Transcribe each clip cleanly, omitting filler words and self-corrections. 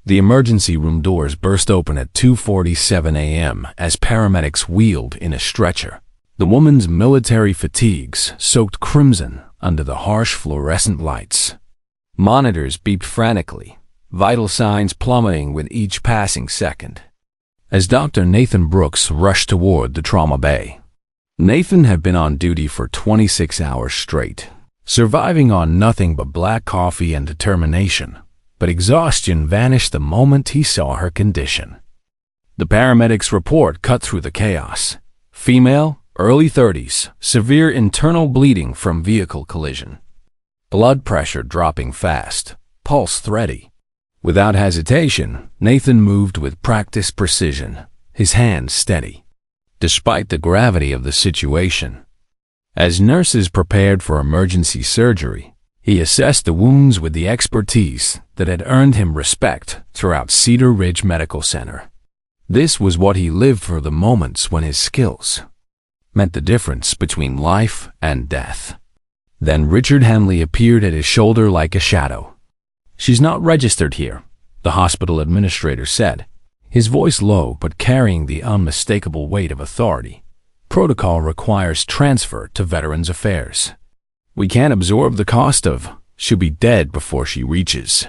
The emergency room doors burst open at 2:47 a.m. as paramedics wheeled in a stretcher. The woman's military fatigues soaked crimson under the harsh fluorescent lights. Monitors beeped frantically, vital signs plummeting with each passing second. As Dr. Nathan Brooks rushed toward the trauma bay, Nathan had been on duty for 26 hours straight, surviving on nothing but black coffee and determination, but exhaustion vanished the moment he saw her condition. The paramedics' report cut through the chaos. Female, early 30s, severe internal bleeding from vehicle collision. Blood pressure dropping fast, pulse thready. Without hesitation, Nathan moved with practiced precision, his hands steady, despite the gravity of the situation. As nurses prepared for emergency surgery, he assessed the wounds with the expertise that had earned him respect throughout Cedar Ridge Medical Center. This was what he lived for, the moments when his skills meant the difference between life and death. Then Richard Henley appeared at his shoulder like a shadow. "She's not registered here," the hospital administrator said, his voice low but carrying the unmistakable weight of authority. "Protocol requires transfer to Veterans Affairs. We can't absorb the cost of, she'll be dead before she reaches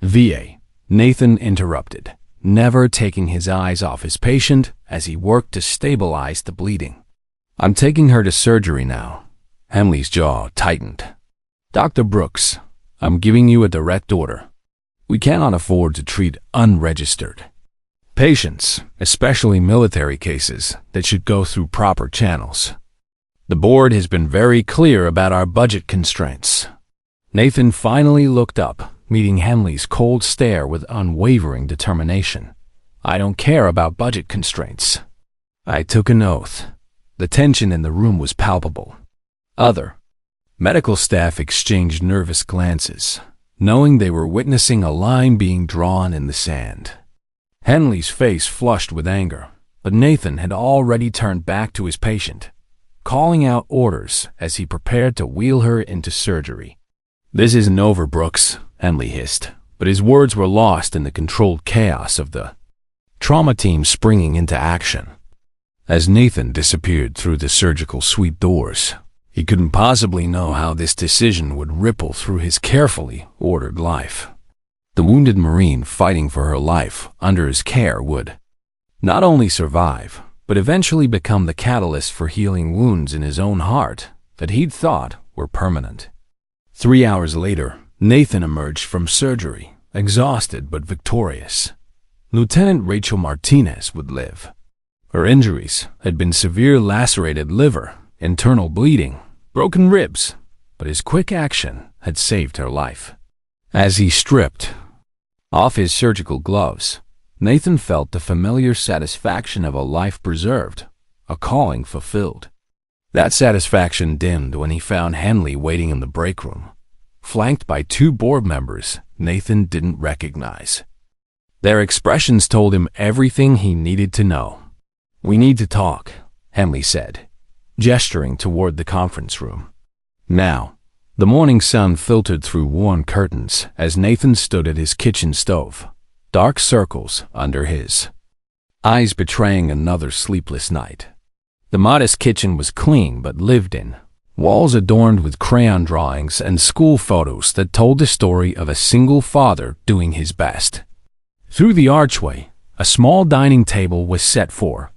VA." Nathan interrupted, never taking his eyes off his patient as he worked to stabilize the bleeding. "I'm taking her to surgery now." Henley's jaw tightened. "Dr. Brooks, I'm giving you a direct order. We cannot afford to treat unregistered patients, especially military cases that should go through proper channels. The board has been very clear about our budget constraints." Nathan finally looked up, meeting Henley's cold stare with unwavering determination. "I don't care about budget constraints." I took an oath. The tension in the room was palpable. Other medical staff exchanged nervous glances, knowing they were witnessing a line being drawn in the sand. Henley's face flushed with anger, but Nathan had already turned back to his patient, calling out orders as he prepared to wheel her into surgery. "This isn't over, Brooks," Henley hissed, but his words were lost in the controlled chaos of the trauma team springing into action. As Nathan disappeared through the surgical suite doors, he couldn't possibly know how this decision would ripple through his carefully ordered life. The wounded Marine fighting for her life under his care would not only survive, but eventually become the catalyst for healing wounds in his own heart that he'd thought were permanent. 3 hours later, Nathan emerged from surgery, exhausted but victorious. Lieutenant Rachel Martinez would live. Her injuries had been severe lacerated liver, internal bleeding, broken ribs, but his quick action had saved her life. As he stripped off his surgical gloves, Nathan felt the familiar satisfaction of a life preserved, a calling fulfilled. That satisfaction dimmed when he found Henley waiting in the break room, flanked by 2 board members Nathan didn't recognize. Their expressions told him everything he needed to know. "We need to talk," Henley said, gesturing toward the conference room. Now, the morning sun filtered through worn curtains as Nathan stood at his kitchen stove, dark circles under his eyes betraying another sleepless night. The modest kitchen was clean but lived in, walls adorned with crayon drawings and school photos that told the story of a single father doing his best. Through the archway, a small dining table was set for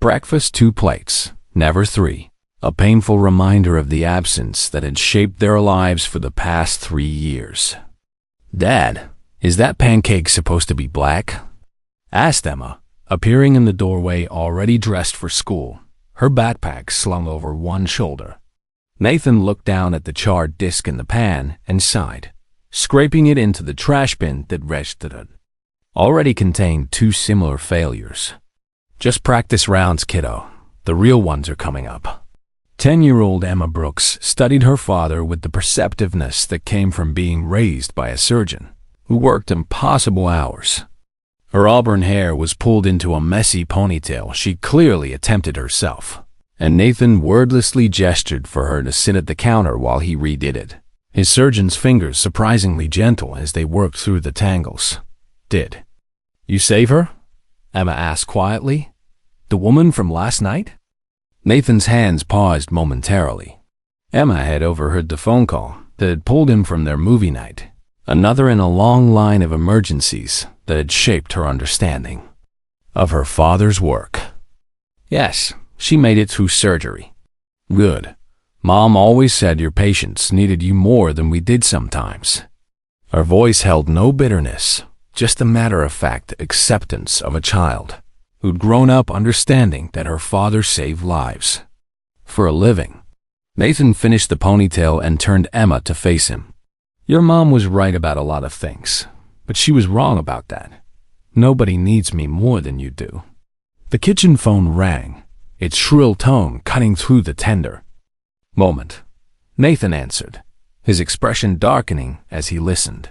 breakfast, 2 plates, never 3, a painful reminder of the absence that had shaped their lives for the past 3 years. "Dad, is that pancake supposed to be black?" asked Emma, appearing in the doorway already dressed for school, her backpack slung over one shoulder. Nathan looked down at the charred disc in the pan and sighed, scraping it into the trash bin that Rechted already contained 2 similar failures. "Just practice rounds, kiddo. The real ones are coming up." 10-year-old Emma Brooks studied her father with the perceptiveness that came from being raised by a surgeon who worked impossible hours. Her auburn hair was pulled into a messy ponytail she'd clearly attempted herself, and Nathan wordlessly gestured for her to sit at the counter while he redid it, his surgeon's fingers surprisingly gentle as they worked through the tangles. Did you save her? Emma asked quietly. The woman from last night? Nathan's hands paused momentarily. Emma had overheard the phone call that had pulled him from their movie night, another in a long line of emergencies that had shaped her understanding of her father's work. Yes, she made it through surgery. Good. Mom always said your patients needed you more than we did sometimes. Her voice held no bitterness, just a matter-of-fact acceptance of a child who'd grown up understanding that her father saved lives for a living. Nathan finished the ponytail and turned Emma to face him. Your mom was right about a lot of things, but she was wrong about that. Nobody needs me more than you do. The kitchen phone rang, its shrill tone cutting through the tender moment. Nathan answered, his expression darkening as he listened.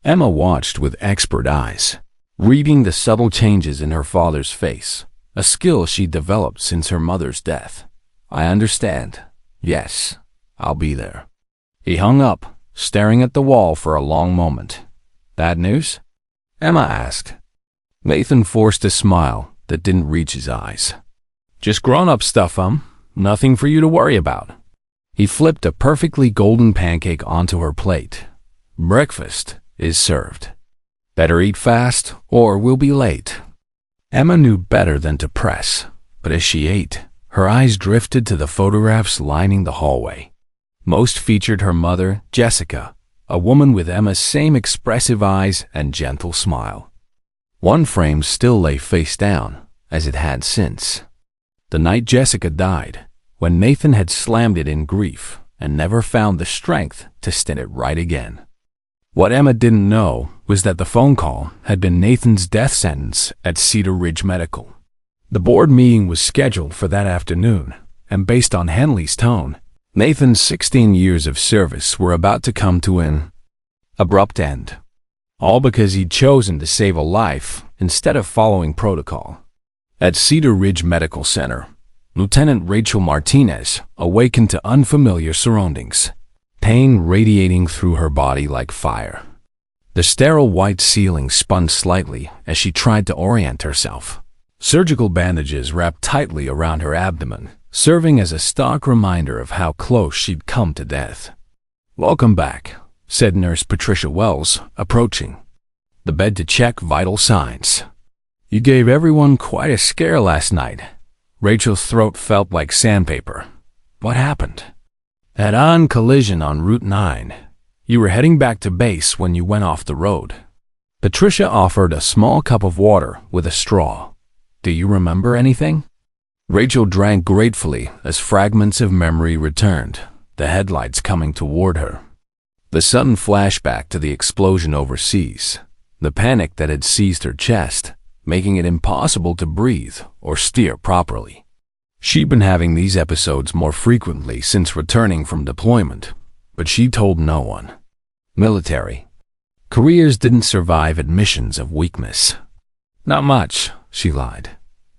Emma watched with expert eyes, reading the subtle changes in her father's face, a skill she'd developed since her mother's death. I understand. Yes, I'll be there. He hung up, staring at the wall for a long moment. Bad news? Emma asked. Nathan forced a smile that didn't reach his eyes. Just grown-up stuff, Nothing for you to worry about. He flipped a perfectly golden pancake onto her plate. Breakfast is served. Better eat fast, or we'll be late. Emma knew better than to press, but as she ate, her eyes drifted to the photographs lining the hallway. Most featured her mother, Jessica, a woman with Emma's same expressive eyes and gentle smile. One frame still lay face down, as it had since. The night Jessica died, when Nathan had slammed it in grief and never found the strength to stint it right again. What Emma didn't know was that the phone call had been Nathan's death sentence at Cedar Ridge Medical. The board meeting was scheduled for that afternoon, and based on Henley's tone, Nathan's 16 years of service were about to come to an abrupt end. All because he'd chosen to save a life instead of following protocol. At Cedar Ridge Medical Center, Lieutenant Rachel Martinez awakened to unfamiliar surroundings, pain radiating through her body like fire. The sterile white ceiling spun slightly as she tried to orient herself. Surgical bandages wrapped tightly around her abdomen, serving as a stark reminder of how close she'd come to death. Welcome back, said Nurse Patricia Wells, approaching the bed to check vital signs. You gave everyone quite a scare last night. Rachel's throat felt like sandpaper. What happened? Head-on collision on Route 9. You were heading back to base when you went off the road. Patricia offered a small cup of water with a straw. Do you remember anything? Rachel drank gratefully as fragments of memory returned, the headlights coming toward her. The sudden flashback to the explosion overseas, the panic that had seized her chest, making it impossible to breathe or steer properly. She'd been having these episodes more frequently since returning from deployment, but she told no one. Military careers didn't survive admissions of weakness. Not much, she lied.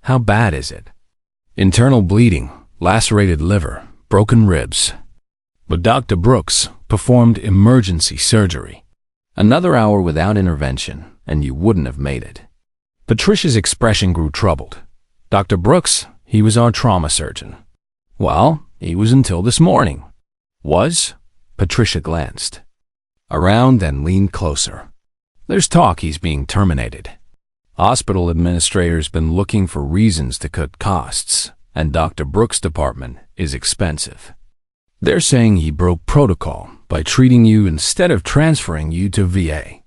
How bad is it? Internal bleeding, lacerated liver, broken ribs. But Dr. Brooks performed emergency surgery. Another hour without intervention, and you wouldn't have made it. Patricia's expression grew troubled. Dr. Brooks, he was our trauma surgeon. Well, he was until this morning. Was? Patricia glanced around and leaned closer. There's talk he's being terminated. Hospital administrator's been looking for reasons to cut costs, and Dr. Brooks' department is expensive. They're saying he broke protocol by treating you instead of transferring you to VA.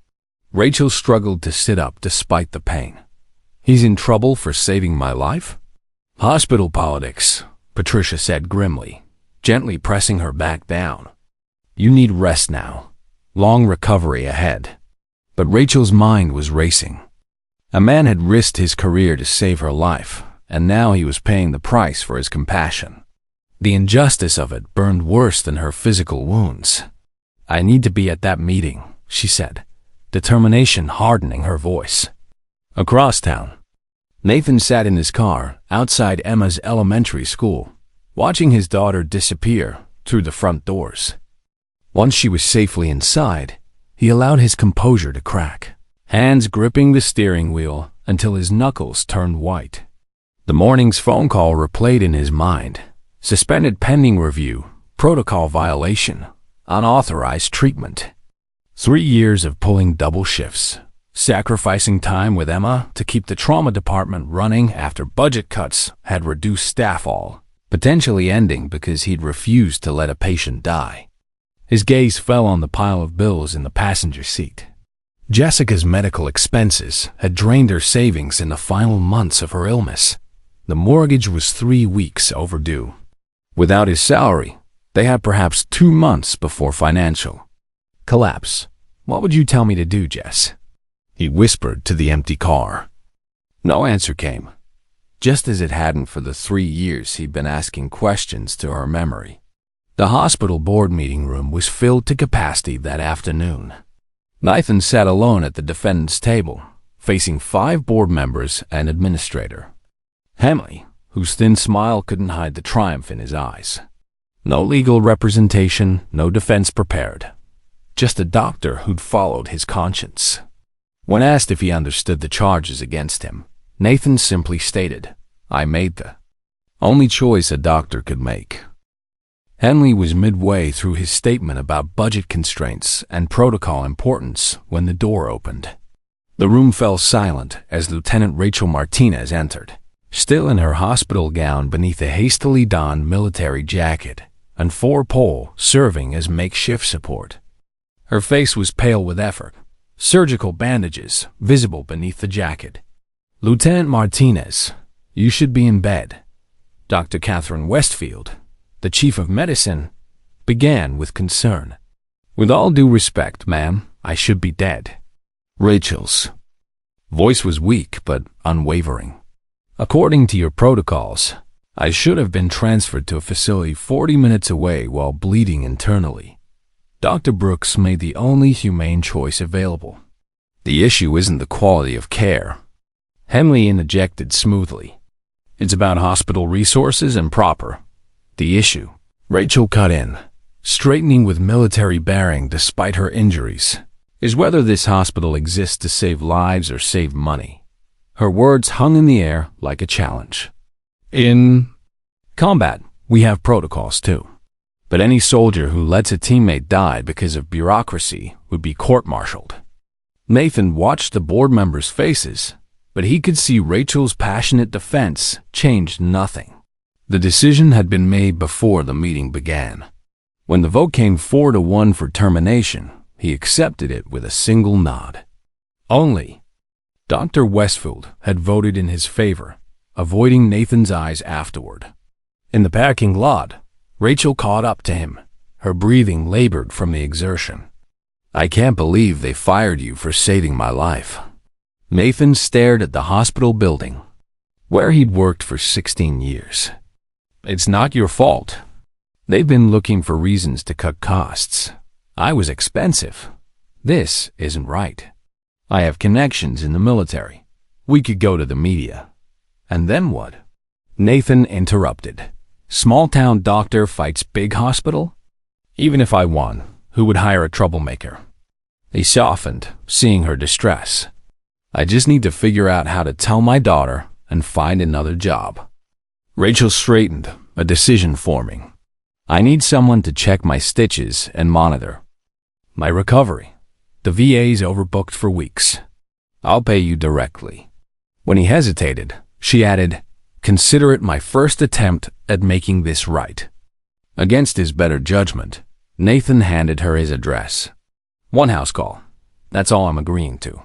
Rachel struggled to sit up despite the pain. He's in trouble for saving my life? Hospital politics, Patricia said grimly, gently pressing her back down. You need rest now. Long recovery ahead. But Rachel's mind was racing. A man had risked his career to save her life, and now he was paying the price for his compassion. The injustice of it burned worse than her physical wounds. I need to be at that meeting, she said, determination hardening her voice. Across town, Nathan sat in his car outside Emma's elementary school, watching his daughter disappear through the front doors. Once she was safely inside, he allowed his composure to crack. hands gripping the steering wheel until his knuckles turned white. The morning's phone call replayed in his mind. Suspended pending review, protocol violation, unauthorized treatment. 3 years of pulling double shifts, sacrificing time with Emma to keep the trauma department running after budget cuts had reduced staff, all potentially ending because he'd refused to let a patient die. His gaze fell on the pile of bills in the passenger seat. Jessica's medical expenses had drained her savings in the final months of her illness. The mortgage was 3 weeks overdue. Without his salary, they had perhaps 2 months before financial collapse. "What would you tell me to do, Jess?" he whispered to the empty car. No answer came, just as it hadn't for the 3 years he'd been asking questions to her memory. The hospital board meeting room was filled to capacity that afternoon. Nathan sat alone at the defendant's table, facing 5 board members and administrator. Hemley, whose thin smile couldn't hide the triumph in his eyes. No legal representation, no defense prepared. Just a doctor who'd followed his conscience. When asked if he understood the charges against him, Nathan simply stated, "I made the only choice a doctor could make." Henley was midway through his statement about budget constraints and protocol importance when the door opened. The room fell silent as Lieutenant Rachel Martinez entered, still in her hospital gown beneath a hastily donned military jacket, and 4 pole serving as makeshift support. Her face was pale with effort, surgical bandages visible beneath the jacket. "Lieutenant Martinez, you should be in bed." Dr. Catherine Westfield, the chief of medicine, began with concern. "With all due respect, ma'am, I should be dead." Rachel's voice was weak but unwavering. "According to your protocols, I should have been transferred to a facility 40 minutes away while bleeding internally. Dr. Brooks made the only humane choice available. The issue isn't the quality of care." Henley interjected smoothly. "It's about hospital resources and proper. The issue," Rachel cut in, straightening with military bearing despite her injuries, "is whether this hospital exists to save lives or save money." Her words hung in the air like a challenge. "In combat, we have protocols too. But any soldier who lets a teammate die because of bureaucracy would be court-martialed." Nathan watched the board members' faces, but he could see Rachel's passionate defense changed nothing. The decision had been made before the meeting began. When the vote came 4-1 for termination, he accepted it with a single nod. Only Dr. Westfield had voted in his favor, avoiding Nathan's eyes afterward. In the parking lot, Rachel caught up to him, her breathing labored from the exertion. "I can't believe they fired you for saving my life." Nathan stared at the hospital building, where he'd worked for 16 years. "It's not your fault. They've been looking for reasons to cut costs. I was expensive. This isn't right. I have connections in the military. We could go to the media." "And then what?" Nathan interrupted. "Small-town doctor fights big hospital? Even if I won, who would hire a troublemaker?" He softened, seeing her distress. "I just need to figure out how to tell my daughter and find another job." Rachel straightened, a decision forming. "I need someone to check my stitches and monitor my recovery. The VA's overbooked for weeks. I'll pay you directly." When he hesitated, she added, "Consider it my first attempt at making this right." Against his better judgment, Nathan handed her his address. "One house call. That's all I'm agreeing to."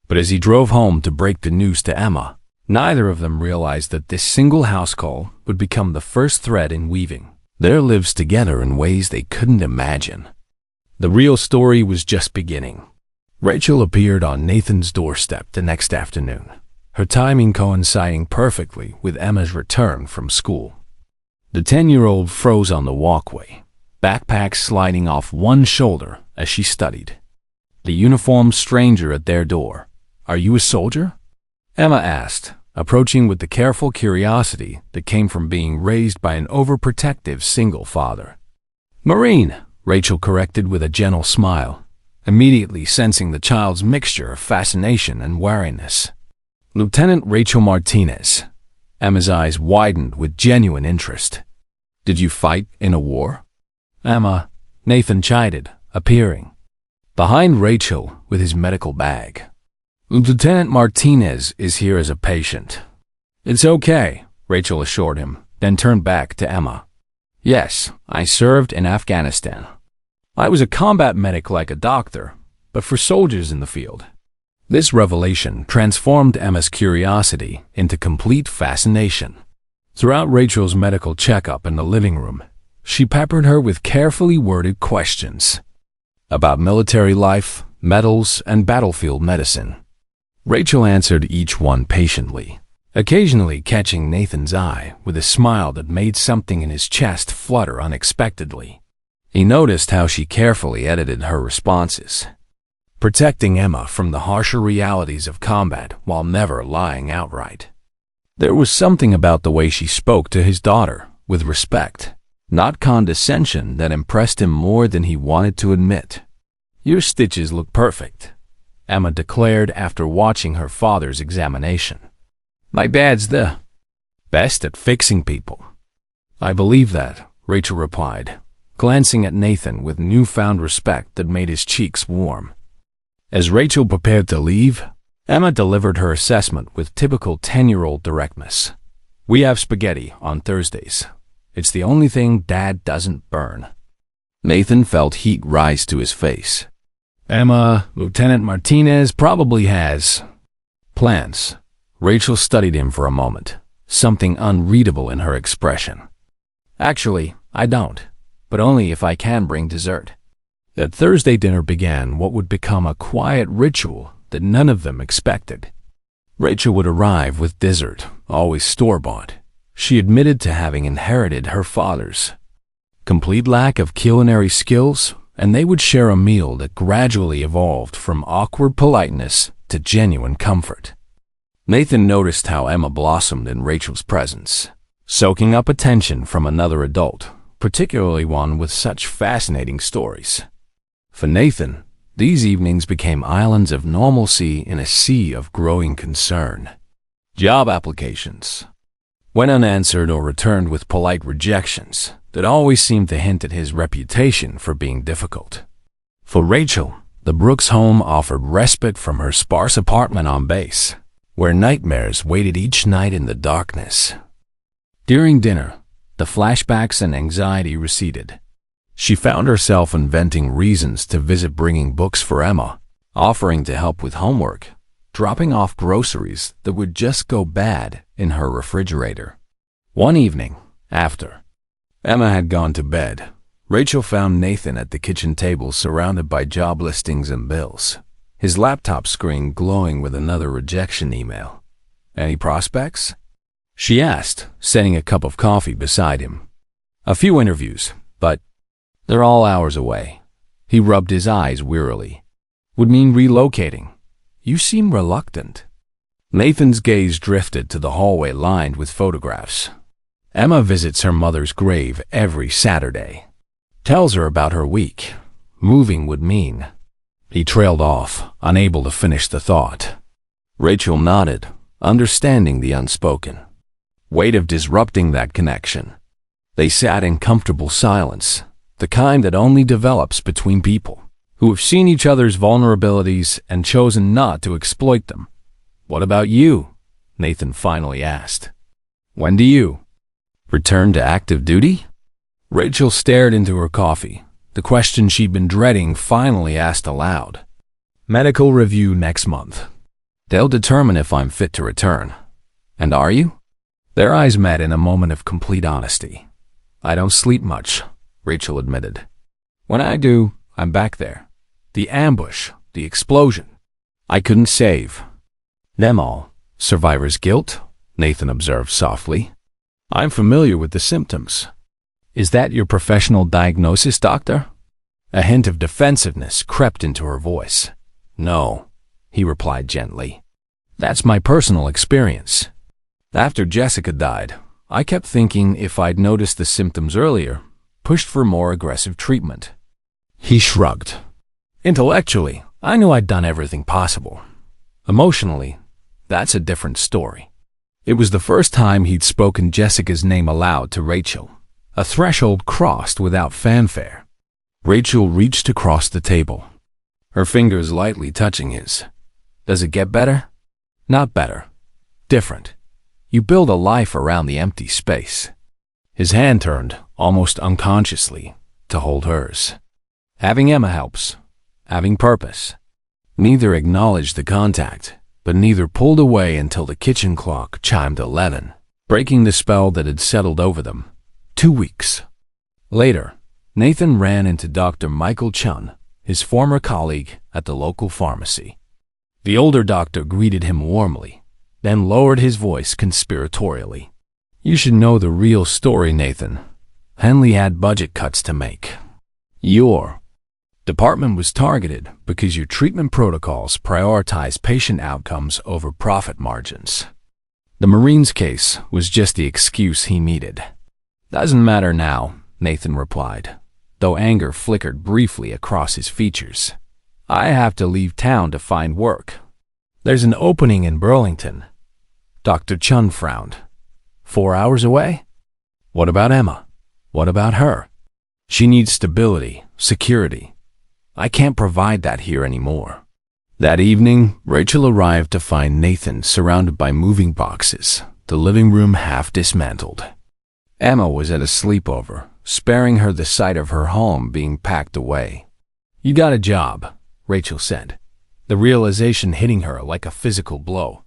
But as he drove home to break the news to Emma, neither of them realized that this single house call would become the first thread in weaving their lives together in ways they couldn't imagine. The real story was just beginning. Rachel appeared on Nathan's doorstep the next afternoon, her timing coinciding perfectly with Emma's return from school. The 10-year-old froze on the walkway, backpack sliding off one shoulder as she studied. The uniformed stranger at their door. "Are you a soldier?" Emma asked, approaching with the careful curiosity that came from being raised by an overprotective single father. "Marine," Rachel corrected with a gentle smile, immediately sensing the child's mixture of fascination and wariness. Lieutenant Rachel Martinez. Emma's eyes widened with genuine interest. Did you fight in a war? Emma, Nathan chided, appearing behind Rachel with his medical bag. Lieutenant Martinez is here as a patient. It's okay, Rachel assured him, then turned back to Emma. Yes, I served in Afghanistan. I was a combat medic like a doctor, but for soldiers in the field. This revelation transformed Emma's curiosity into complete fascination. Throughout Rachel's medical checkup in the living room, she peppered her with carefully worded questions about military life, medals, and battlefield medicine. Rachel answered each one patiently, occasionally catching Nathan's eye with a smile that made something in his chest flutter unexpectedly. He noticed how she carefully edited her responses, protecting Emma from the harsher realities of combat while never lying outright. There was something about the way she spoke to his daughter with respect, not condescension, that impressed him more than he wanted to admit. Your stitches look perfect, Emma declared after watching her father's examination. My dad's the best at fixing people. I believe that, Rachel replied, glancing at Nathan with newfound respect that made his cheeks warm. As Rachel prepared to leave, Emma delivered her assessment with typical 10-year-old directness. We have spaghetti on Thursdays. It's the only thing Dad doesn't burn. Nathan felt heat rise to his face. Emma, Lieutenant Martinez probably has plans. Rachel studied him for a moment, something unreadable in her expression. Actually, I don't, but only if I can bring dessert. At Thursday dinner began what would become a quiet ritual that none of them expected. Rachel would arrive with dessert, always store-bought. She admitted to having inherited her father's complete lack of culinary skills, and they would share a meal that gradually evolved from awkward politeness to genuine comfort. Nathan noticed how Emma blossomed in Rachel's presence, soaking up attention from another adult, particularly one with such fascinating stories. For Nathan, these evenings became islands of normalcy in a sea of growing concern. Job applications went unanswered or returned with polite rejections that always seemed to hint at his reputation for being difficult. For Rachel, the Brooks home offered respite from her sparse apartment on base, where nightmares waited each night in the darkness. During dinner, the flashbacks and anxiety receded. She found herself inventing reasons to visit, bringing books for Emma, offering to help with homework, dropping off groceries that would just go bad in her refrigerator. One evening, after Emma had gone to bed, Rachel found Nathan at the kitchen table surrounded by job listings and bills, his laptop screen glowing with another rejection email. Any prospects? She asked, setting a cup of coffee beside him. A few interviews, but they're all hours away. He rubbed his eyes wearily. Would mean relocating. You seem reluctant. Nathan's gaze drifted to the hallway lined with photographs. Emma visits her mother's grave every Saturday. Tells her about her week. Moving would mean. He trailed off, unable to finish the thought. Rachel nodded, understanding the unspoken weight of disrupting that connection. They sat in comfortable silence, the kind that only develops between people who have seen each other's vulnerabilities and chosen not to exploit them. What about you? Nathan finally asked. When do you return to active duty? Rachel stared into her coffee, the question she'd been dreading finally asked aloud. Medical review next month. They'll determine if I'm fit to return. And are you? Their eyes met in a moment of complete honesty. I don't sleep much, Rachel admitted. When I do, I'm back there. The ambush, the explosion. I couldn't save them all. Survivor's guilt, Nathan observed softly. I'm familiar with the symptoms. Is that your professional diagnosis, doctor? A hint of defensiveness crept into her voice. No, he replied gently. That's my personal experience. After Jessica died, I kept thinking if I'd noticed the symptoms earlier, pushed for more aggressive treatment. He shrugged. Intellectually, I knew I'd done everything possible. Emotionally, that's a different story. It was the first time he'd spoken Jessica's name aloud to Rachel, a threshold crossed without fanfare. Rachel reached across the table, her fingers lightly touching his. Does it get better? Not better. Different. You build a life around the empty space. His hand turned, almost unconsciously, to hold hers. Having Emma helps. Having purpose. Neither acknowledged the contact, but neither pulled away until the kitchen clock chimed 11, breaking the spell that had settled over them. 2 weeks. Later, Nathan ran into Dr. Michael Chun, his former colleague at the local pharmacy. The older doctor greeted him warmly, then lowered his voice conspiratorially. You should know the real story, Nathan. Henley had budget cuts to make. Your department was targeted because your treatment protocols prioritize patient outcomes over profit margins. The Marines case was just the excuse he needed. Doesn't matter now, Nathan replied, though anger flickered briefly across his features. I have to leave town to find work. There's an opening in Burlington. Dr. Chun frowned. 4 hours away? What about Emma? What about her? She needs stability, security. I can't provide that here anymore. That evening, Rachel arrived to find Nathan surrounded by moving boxes, the living room half dismantled. Emma was at a sleepover, sparing her the sight of her home being packed away. You got a job, Rachel said, the realization hitting her like a physical blow.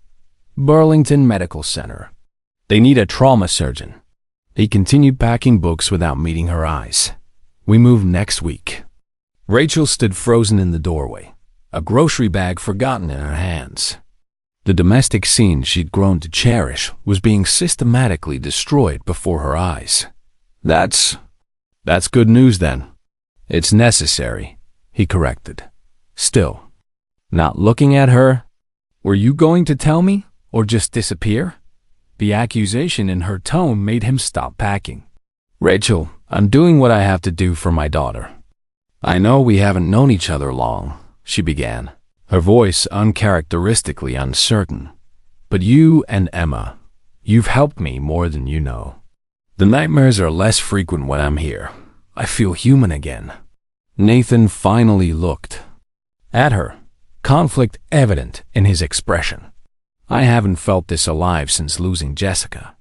Burlington Medical Center. They need a trauma surgeon. He continued packing books without meeting her eyes. We move next week. Rachel stood frozen in the doorway, a grocery bag forgotten in her hands. The domestic scene she'd grown to cherish was being systematically destroyed before her eyes. That's good news then. It's necessary, he corrected. Still, not looking at her. Were you going to tell me, or just disappear? The accusation in her tone made him stop packing. Rachel, I'm doing what I have to do for my daughter. I know we haven't known each other long, she began, her voice uncharacteristically uncertain. But you and Emma, you've helped me more than you know. The nightmares are less frequent when I'm here. I feel human again. Nathan finally looked at her, conflict evident in his expression. I haven't felt this alive since losing Jessica,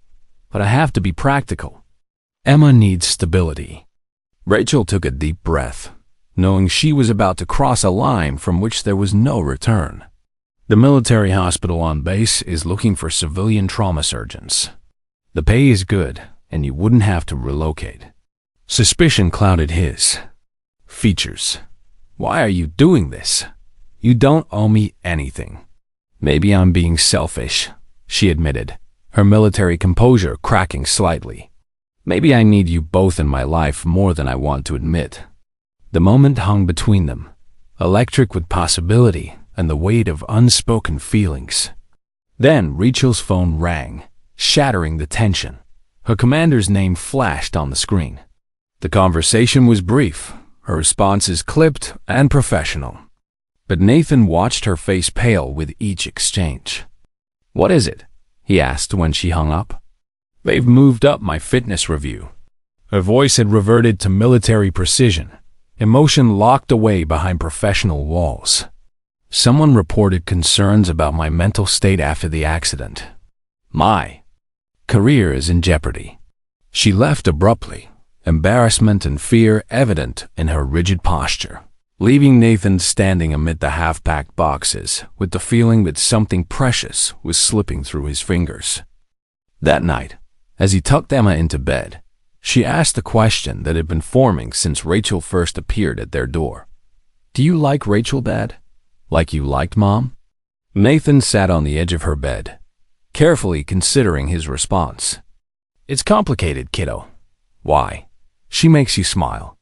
but I have to be practical. Emma needs stability. Rachel took a deep breath, knowing she was about to cross a line from which there was no return. The military hospital on base is looking for civilian trauma surgeons. The pay is good, and you wouldn't have to relocate. Suspicion clouded his features. Why are you doing this? You don't owe me anything. Maybe I'm being selfish, she admitted, her military composure cracking slightly. Maybe I need you both in my life more than I want to admit. The moment hung between them, electric with possibility and the weight of unspoken feelings. Then Rachel's phone rang, shattering the tension. Her commander's name flashed on the screen. The conversation was brief, her responses clipped and professional. But Nathan watched her face pale with each exchange. What is it? He asked when she hung up. They've moved up my fitness review. Her voice had reverted to military precision, emotion locked away behind professional walls. Someone reported concerns about my mental state after the accident. My career is in jeopardy. She left abruptly, embarrassment and fear evident in her rigid posture, leaving Nathan standing amid the half-packed boxes with the feeling that something precious was slipping through his fingers. That night, as he tucked Emma into bed, she asked the question that had been forming since Rachel first appeared at their door. Do you like Rachel, Dad? Like you liked Mom? Nathan sat on the edge of her bed, carefully considering his response. It's complicated, kiddo. Why? She makes you smile.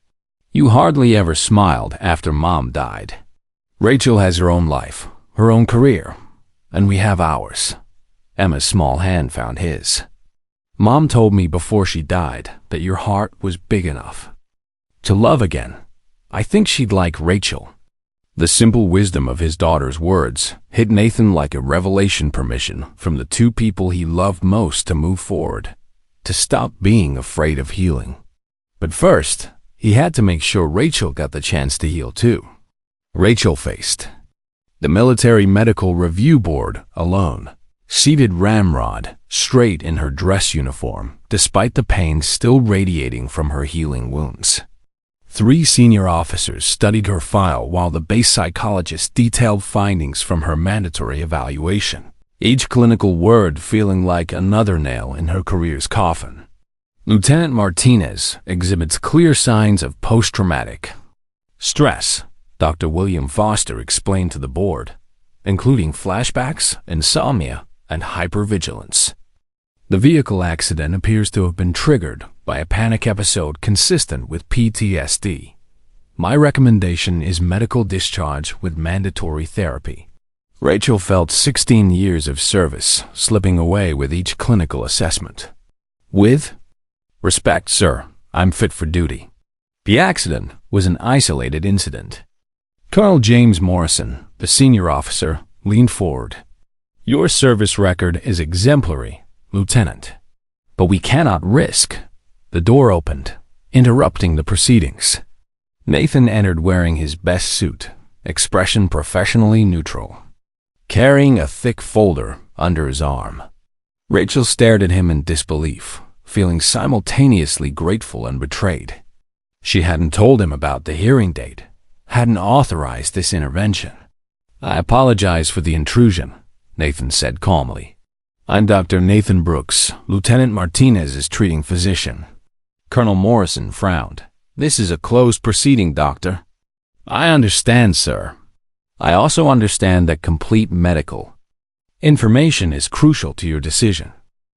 You hardly ever smiled after Mom died. Rachel has her own life, her own career, and we have ours. Emma's small hand found his. Mom told me before she died that your heart was big enough to love again. I think she'd like Rachel. The simple wisdom of his daughter's words hit Nathan like a revelation, permission from the two people he loved most to move forward, to stop being afraid of healing. But first, he had to make sure Rachel got the chance to heal too. Rachel faced the Military Medical Review Board alone, seated ramrod straight in her dress uniform, despite the pain still radiating from her healing wounds. 3 senior officers studied her file while the base psychologist detailed findings from her mandatory evaluation, each clinical word feeling like another nail in her career's coffin. Lieutenant Martinez exhibits clear signs of post-traumatic stress, Dr. William Foster explained to the board, including flashbacks, insomnia, and hypervigilance. The vehicle accident appears to have been triggered by a panic episode consistent with PTSD. My recommendation is medical discharge with mandatory therapy. Rachel felt 16 years of service slipping away with each clinical assessment. With respect, sir, I'm fit for duty. The accident was an isolated incident. Colonel James Morrison, the senior officer, leaned forward. Your service record is exemplary, Lieutenant. But we cannot risk. The door opened, interrupting the proceedings. Nathan entered wearing his best suit, expression professionally neutral, carrying a thick folder under his arm. Rachel stared at him in disbelief, feeling simultaneously grateful and betrayed. She hadn't told him about the hearing date, hadn't authorized this intervention. I apologize for the intrusion, Nathan said calmly. I'm Dr. Nathan Brooks, Lieutenant Martinez's treating physician. Colonel Morrison frowned. This is a closed proceeding, Doctor. I understand, sir. I also understand that complete medical information is crucial to your decision.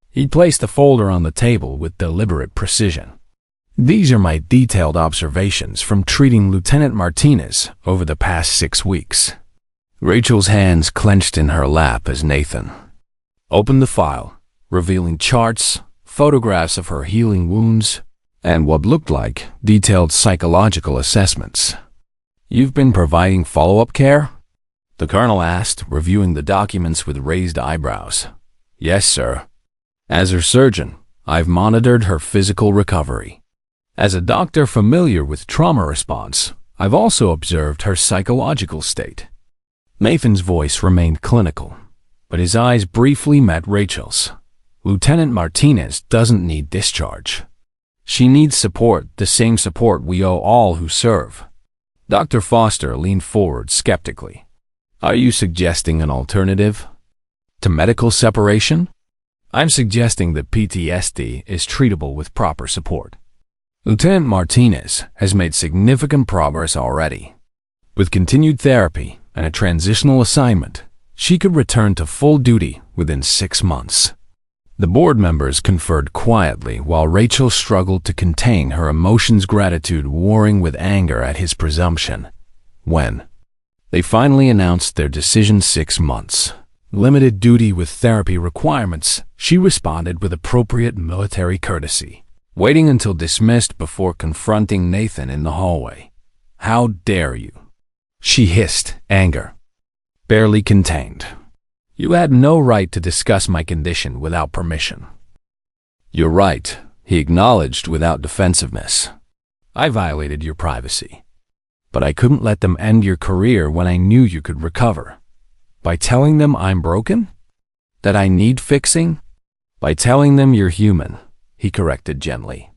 He placed the folder on the table with deliberate precision. These are my detailed observations from treating Lieutenant Martinez over the past 6 weeks. Rachel's hands clenched in her lap as Nathan opened the file, revealing charts, photographs of her healing wounds, and what looked like detailed psychological assessments. You've been providing follow-up care? The colonel asked, reviewing the documents with raised eyebrows. Yes, sir. As her surgeon, I've monitored her physical recovery. As a doctor familiar with trauma response, I've also observed her psychological state. Nathan's voice remained clinical, but his eyes briefly met Rachel's. Lieutenant Martinez doesn't need discharge. She needs support, the same support we owe all who serve. Dr. Foster leaned forward skeptically. Are you suggesting an alternative to medical separation? I'm suggesting that PTSD is treatable with proper support. Lieutenant Martinez has made significant progress already. With continued therapy and a transitional assignment, she could return to full duty within 6 months. The board members conferred quietly while Rachel struggled to contain her emotions, gratitude warring with anger at his presumption. When they finally announced their decision, 6 months, limited duty with therapy requirements, she responded with appropriate military courtesy, waiting until dismissed before confronting Nathan in the hallway. How dare you? She hissed, anger barely contained. You had no right to discuss my condition without permission. You're right, he acknowledged without defensiveness. I violated your privacy. But I couldn't let them end your career when I knew you could recover. By telling them I'm broken? That I need fixing? By telling them you're human, he corrected gently.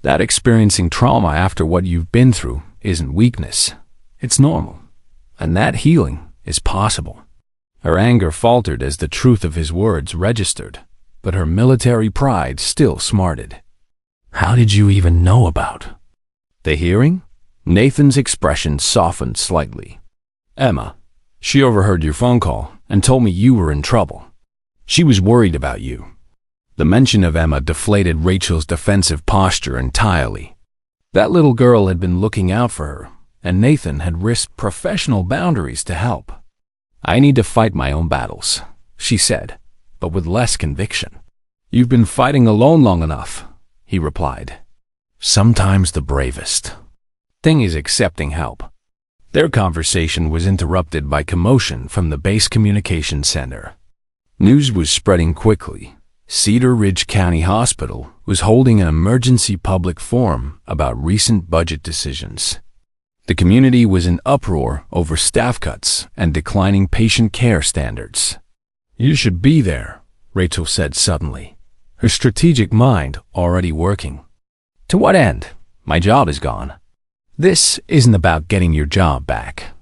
That experiencing trauma after what you've been through isn't weakness. It's normal. And that healing is possible. Her anger faltered as the truth of his words registered, but her military pride still smarted. How did you even know about the hearing? Nathan's expression softened slightly. Emma, she overheard your phone call and told me you were in trouble. She was worried about you. The mention of Emma deflated Rachel's defensive posture entirely. That little girl had been looking out for her, and Nathan had risked professional boundaries to help. I need to fight my own battles, she said, but with less conviction. You've been fighting alone long enough, he replied. Sometimes the bravest thing is accepting help. Their conversation was interrupted by commotion from the base communications center. News was spreading quickly. Cedar Ridge County Hospital was holding an emergency public forum about recent budget decisions. The community was in uproar over staff cuts and declining patient care standards. "You should be there," Rachel said suddenly, her strategic mind already working. "To what end? My job is gone." "This isn't about getting your job back.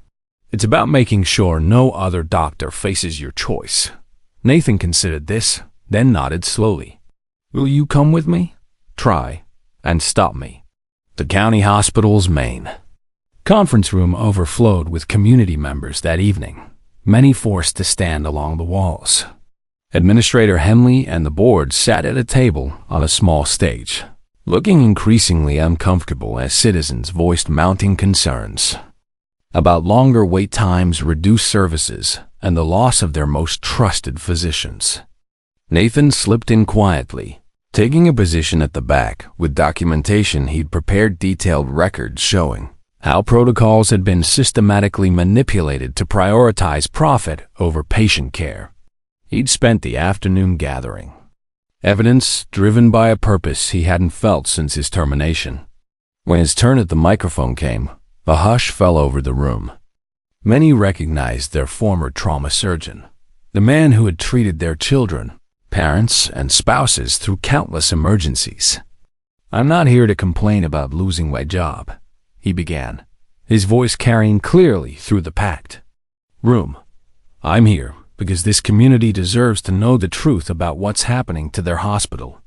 It's about making sure no other doctor faces your choice." Nathan considered this, then nodded slowly. "Will you come with me? Try and stop me." The county hospital's main conference room overflowed with community members that evening, many forced to stand along the walls. Administrator Henley and the board sat at a table on a small stage, looking increasingly uncomfortable as citizens voiced mounting concerns about longer wait times, reduced services, and the loss of their most trusted physicians. Nathan slipped in quietly, taking a position at the back with documentation he'd prepared, detailed records showing how protocols had been systematically manipulated to prioritize profit over patient care. He'd spent the afternoon gathering evidence driven by a purpose he hadn't felt since his termination. When his turn at the microphone came, a hush fell over the room. Many recognized their former trauma surgeon, the man who had treated their children, parents, and spouses through countless emergencies. "I'm not here to complain about losing my job," he began, his voice carrying clearly through the packed room. "I'm here because this community deserves to know the truth about what's happening to their hospital."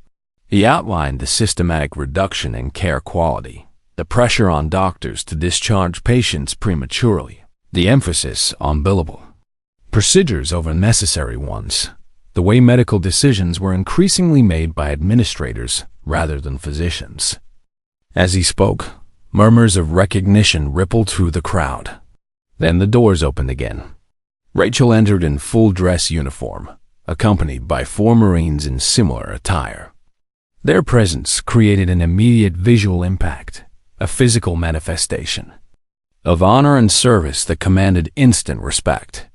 He outlined the systematic reduction in care quality, the pressure on doctors to discharge patients prematurely, the emphasis on billable procedures over necessary ones, the way medical decisions were increasingly made by administrators rather than physicians. As he spoke, murmurs of recognition rippled through the crowd. Then the doors opened again. Rachel entered in full dress uniform, accompanied by 4 Marines in similar attire. Their presence created an immediate visual impact, a physical manifestation of honor and service that commanded instant respect.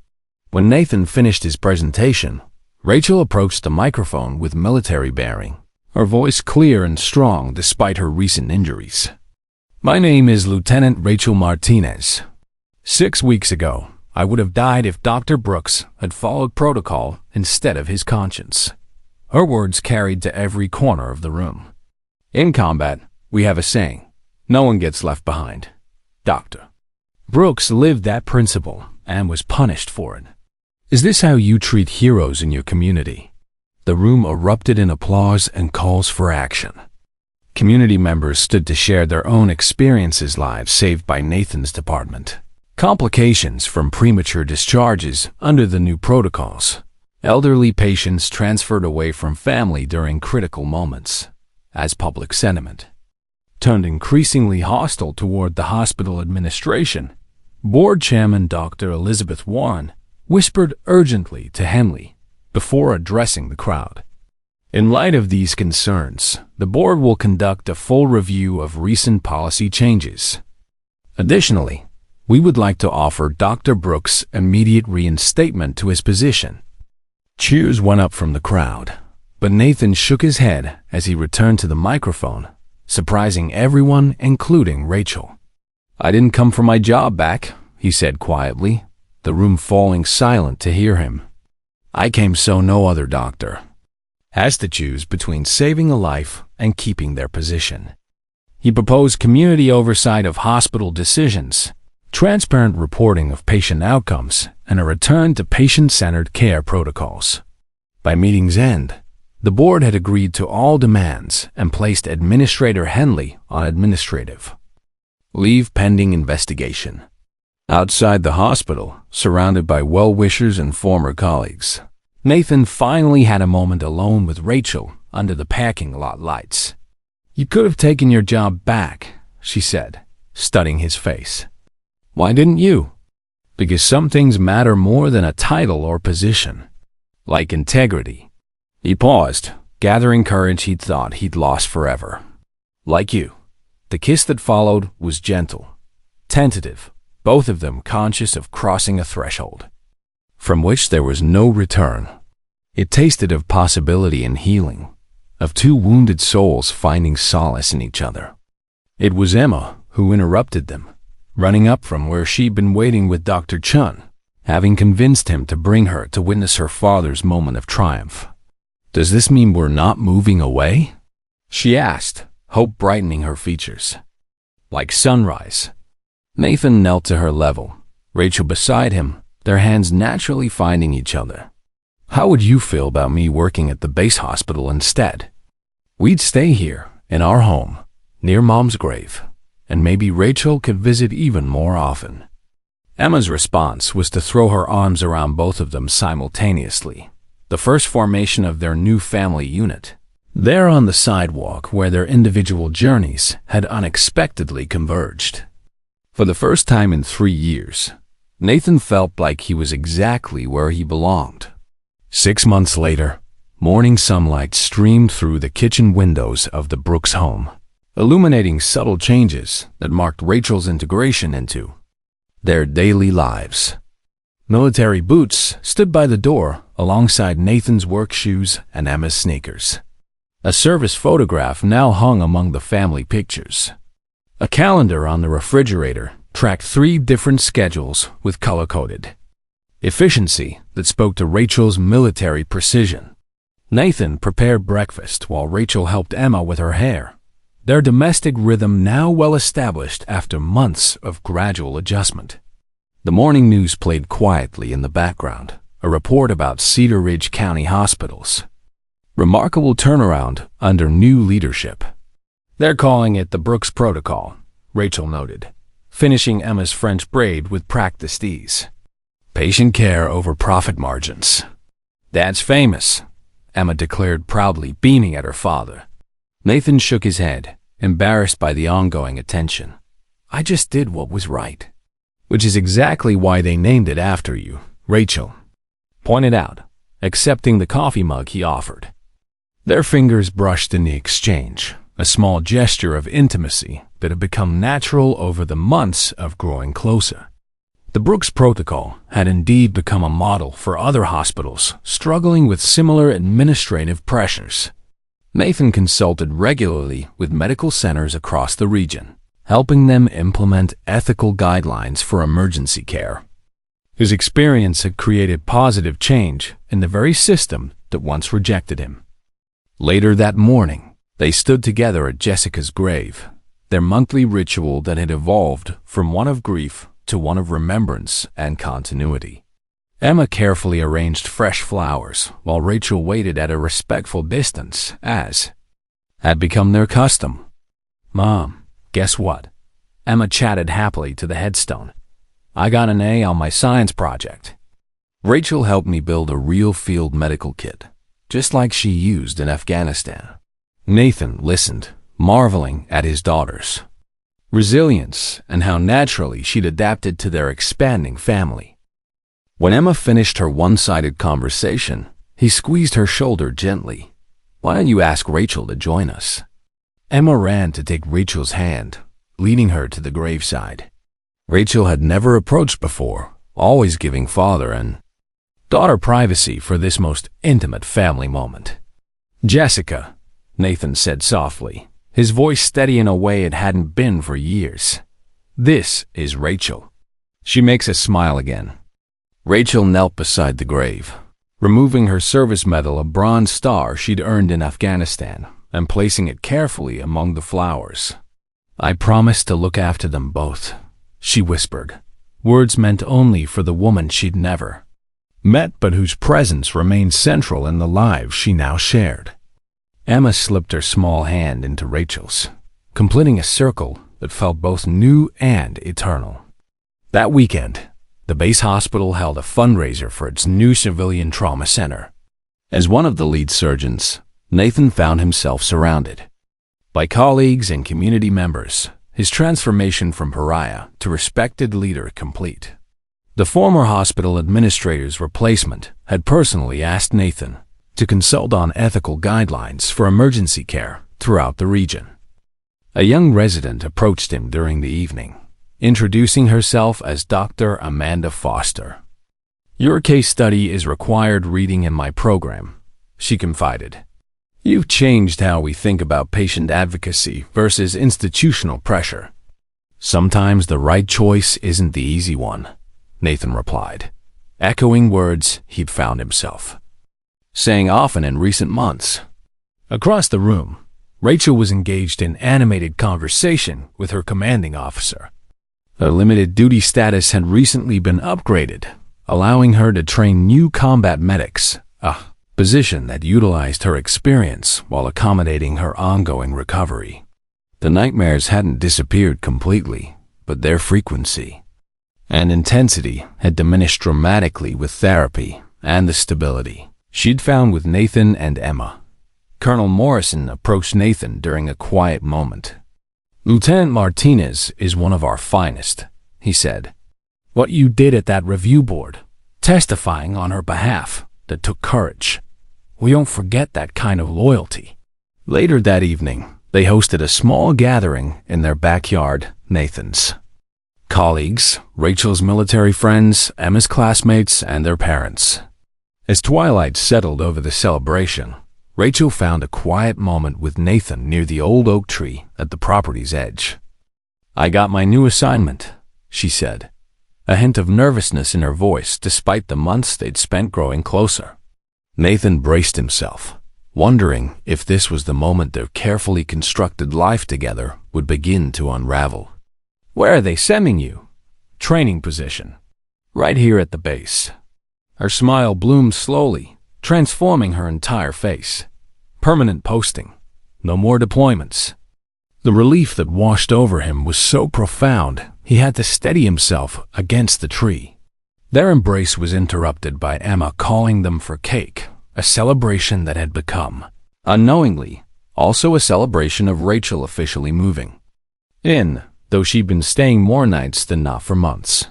When Nathan finished his presentation, Rachel approached the microphone with military bearing, her voice clear and strong despite her recent injuries. "My name is Lieutenant Rachel Martinez. 6 weeks ago, I would have died if Dr. Brooks had followed protocol instead of his conscience." Her words carried to every corner of the room. "In combat, we have a saying, no one gets left behind. Dr. Brooks lived that principle and was punished for it. Is this how you treat heroes in your community?" The room erupted in applause and calls for action. Community members stood to share their own experiences, lives saved by Nathan's department, complications from premature discharges under the new protocols, elderly patients transferred away from family during critical moments, as public sentiment turned increasingly hostile toward the hospital administration. Board Chairman Dr. Elizabeth Warren whispered urgently to Henley before addressing the crowd. "In light of these concerns, the board will conduct a full review of recent policy changes. Additionally, we would like to offer Dr. Brooks immediate reinstatement to his position." Cheers went up from the crowd, but Nathan shook his head as he returned to the microphone, surprising everyone, including Rachel. "I didn't come for my job back," he said quietly, the room falling silent to hear him. "I came so no other doctor has to choose between saving a life and keeping their position." He proposed community oversight of hospital decisions, transparent reporting of patient outcomes, and a return to patient-centered care protocols. By meeting's end, the board had agreed to all demands and placed Administrator Henley on administrative leave pending investigation. Outside the hospital, surrounded by well-wishers and former colleagues, Nathan finally had a moment alone with Rachel under the parking lot lights. "You could have taken your job back," she said, studying his face. "Why didn't you?" "Because some things matter more than a title or position, like integrity." He paused, gathering courage he'd thought he'd lost forever. "Like you." The kiss that followed was gentle, tentative, both of them conscious of crossing a threshold from which there was no return. It tasted of possibility and healing, of two wounded souls finding solace in each other. It was Emma who interrupted them, running up from where she'd been waiting with Dr. Chun, having convinced him to bring her to witness her father's moment of triumph. "Does this mean we're not moving away?" she asked, hope brightening her features. Like sunrise. Nathan knelt to her level, Rachel beside him, their hands naturally finding each other. "How would you feel about me working at the base hospital instead? We'd stay here, in our home, near Mom's grave, and maybe Rachel could visit even more often." Emma's response was to throw her arms around both of them simultaneously, the first formation of their new family unit. There on the sidewalk where their individual journeys had unexpectedly converged. For the first time in 3 years, Nathan felt like he was exactly where he belonged. 6 months later, morning sunlight streamed through the kitchen windows of the Brooks home, illuminating subtle changes that marked Rachel's integration into their daily lives. Military boots stood by the door alongside Nathan's work shoes and Emma's sneakers. A service photograph now hung among the family pictures. A calendar on the refrigerator tracked 3 different schedules with color-coded efficiency that spoke to Rachel's military precision. Nathan prepared breakfast while Rachel helped Emma with her hair, their domestic rhythm now well established after months of gradual adjustment. The morning news played quietly in the background, a report about Cedar Ridge County hospitals. Remarkable turnaround under new leadership. "They're calling it the Brooks Protocol," Rachel noted, finishing Emma's French braid with practiced ease. "Patient care over profit margins. That's famous," Emma declared proudly, beaming at her father. Nathan shook his head, embarrassed by the ongoing attention. "I just did what was right." "Which is exactly why they named it after you," Rachel pointed out, accepting the coffee mug he offered. Their fingers brushed in the exchange, a small gesture of intimacy that had become natural over the months of growing closer. The Brooks Protocol had indeed become a model for other hospitals struggling with similar administrative pressures. Nathan consulted regularly with medical centers across the region, helping them implement ethical guidelines for emergency care. His experience had created positive change in the very system that once rejected him. Later that morning, they stood together at Jessica's grave, their monthly ritual that had evolved from one of grief to one of remembrance and continuity. Emma carefully arranged fresh flowers while Rachel waited at a respectful distance, as had become their custom. "Mom, guess what?" Emma chatted happily to the headstone. "I got an A on my science project." Rachel helped me build a real field medical kit, just like she used in Afghanistan. Nathan listened, marveling at his daughter's resilience and how naturally she'd adapted to their expanding family. When Emma finished her one-sided conversation, he squeezed her shoulder gently. "Why don't you ask Rachel to join us?" Emma ran to take Rachel's hand, leading her to the graveside. Rachel had never approached before, always giving father and daughter privacy for this most intimate family moment. "Jessica," Nathan said softly, his voice steady in a way it hadn't been for years. "This is Rachel." She makes us smile again. Rachel knelt beside the grave, removing her service medal, a bronze star she'd earned in Afghanistan, and placing it carefully among the flowers. "I promised to look after them both," she whispered, words meant only for the woman she'd never met but whose presence remained central in the lives she now shared. Emma slipped her small hand into Rachel's, completing a circle that felt both new and eternal. That weekend, the base hospital held a fundraiser for its new civilian trauma center. As one of the lead surgeons, Nathan found himself surrounded by colleagues and community members, his transformation from pariah to respected leader complete. The former hospital administrator's replacement had personally asked Nathan to consult on ethical guidelines for emergency care throughout the region. A young resident approached him during the evening, introducing herself as Dr. Amanda Foster. "Your case study is required reading in my program," she confided. "You've changed how we think about patient advocacy versus institutional pressure." "Sometimes the right choice isn't the easy one," Nathan replied, echoing words he'd found himself saying often in recent months. Across the room, Rachel was engaged in animated conversation with her commanding officer. Her limited duty status had recently been upgraded, allowing her to train new combat medics, a position that utilized her experience while accommodating her ongoing recovery. The nightmares hadn't disappeared completely, but their frequency and intensity had diminished dramatically with therapy and the stability she'd found with Nathan and Emma. Colonel Morrison approached Nathan during a quiet moment. "Lieutenant Martinez is one of our finest," he said. "What you did at that review board, testifying on her behalf, that took courage. We won't forget that kind of loyalty." Later that evening, they hosted a small gathering in their backyard, Nathan's. Colleagues, Rachel's military friends, Emma's classmates, and their parents. As twilight settled over the celebration, Rachel found a quiet moment with Nathan near the old oak tree at the property's edge. "I got my new assignment," she said, a hint of nervousness in her voice despite the months they'd spent growing closer. Nathan braced himself, wondering if this was the moment their carefully constructed life together would begin to unravel. "Where are they sending you?" "Training position. Right here at the base." Her smile bloomed slowly, transforming her entire face. "Permanent posting. No more deployments." The relief that washed over him was so profound, he had to steady himself against the tree. Their embrace was interrupted by Emma calling them for cake, a celebration that had become, unknowingly, also a celebration of Rachel officially moving in, though she'd been staying more nights than not for months.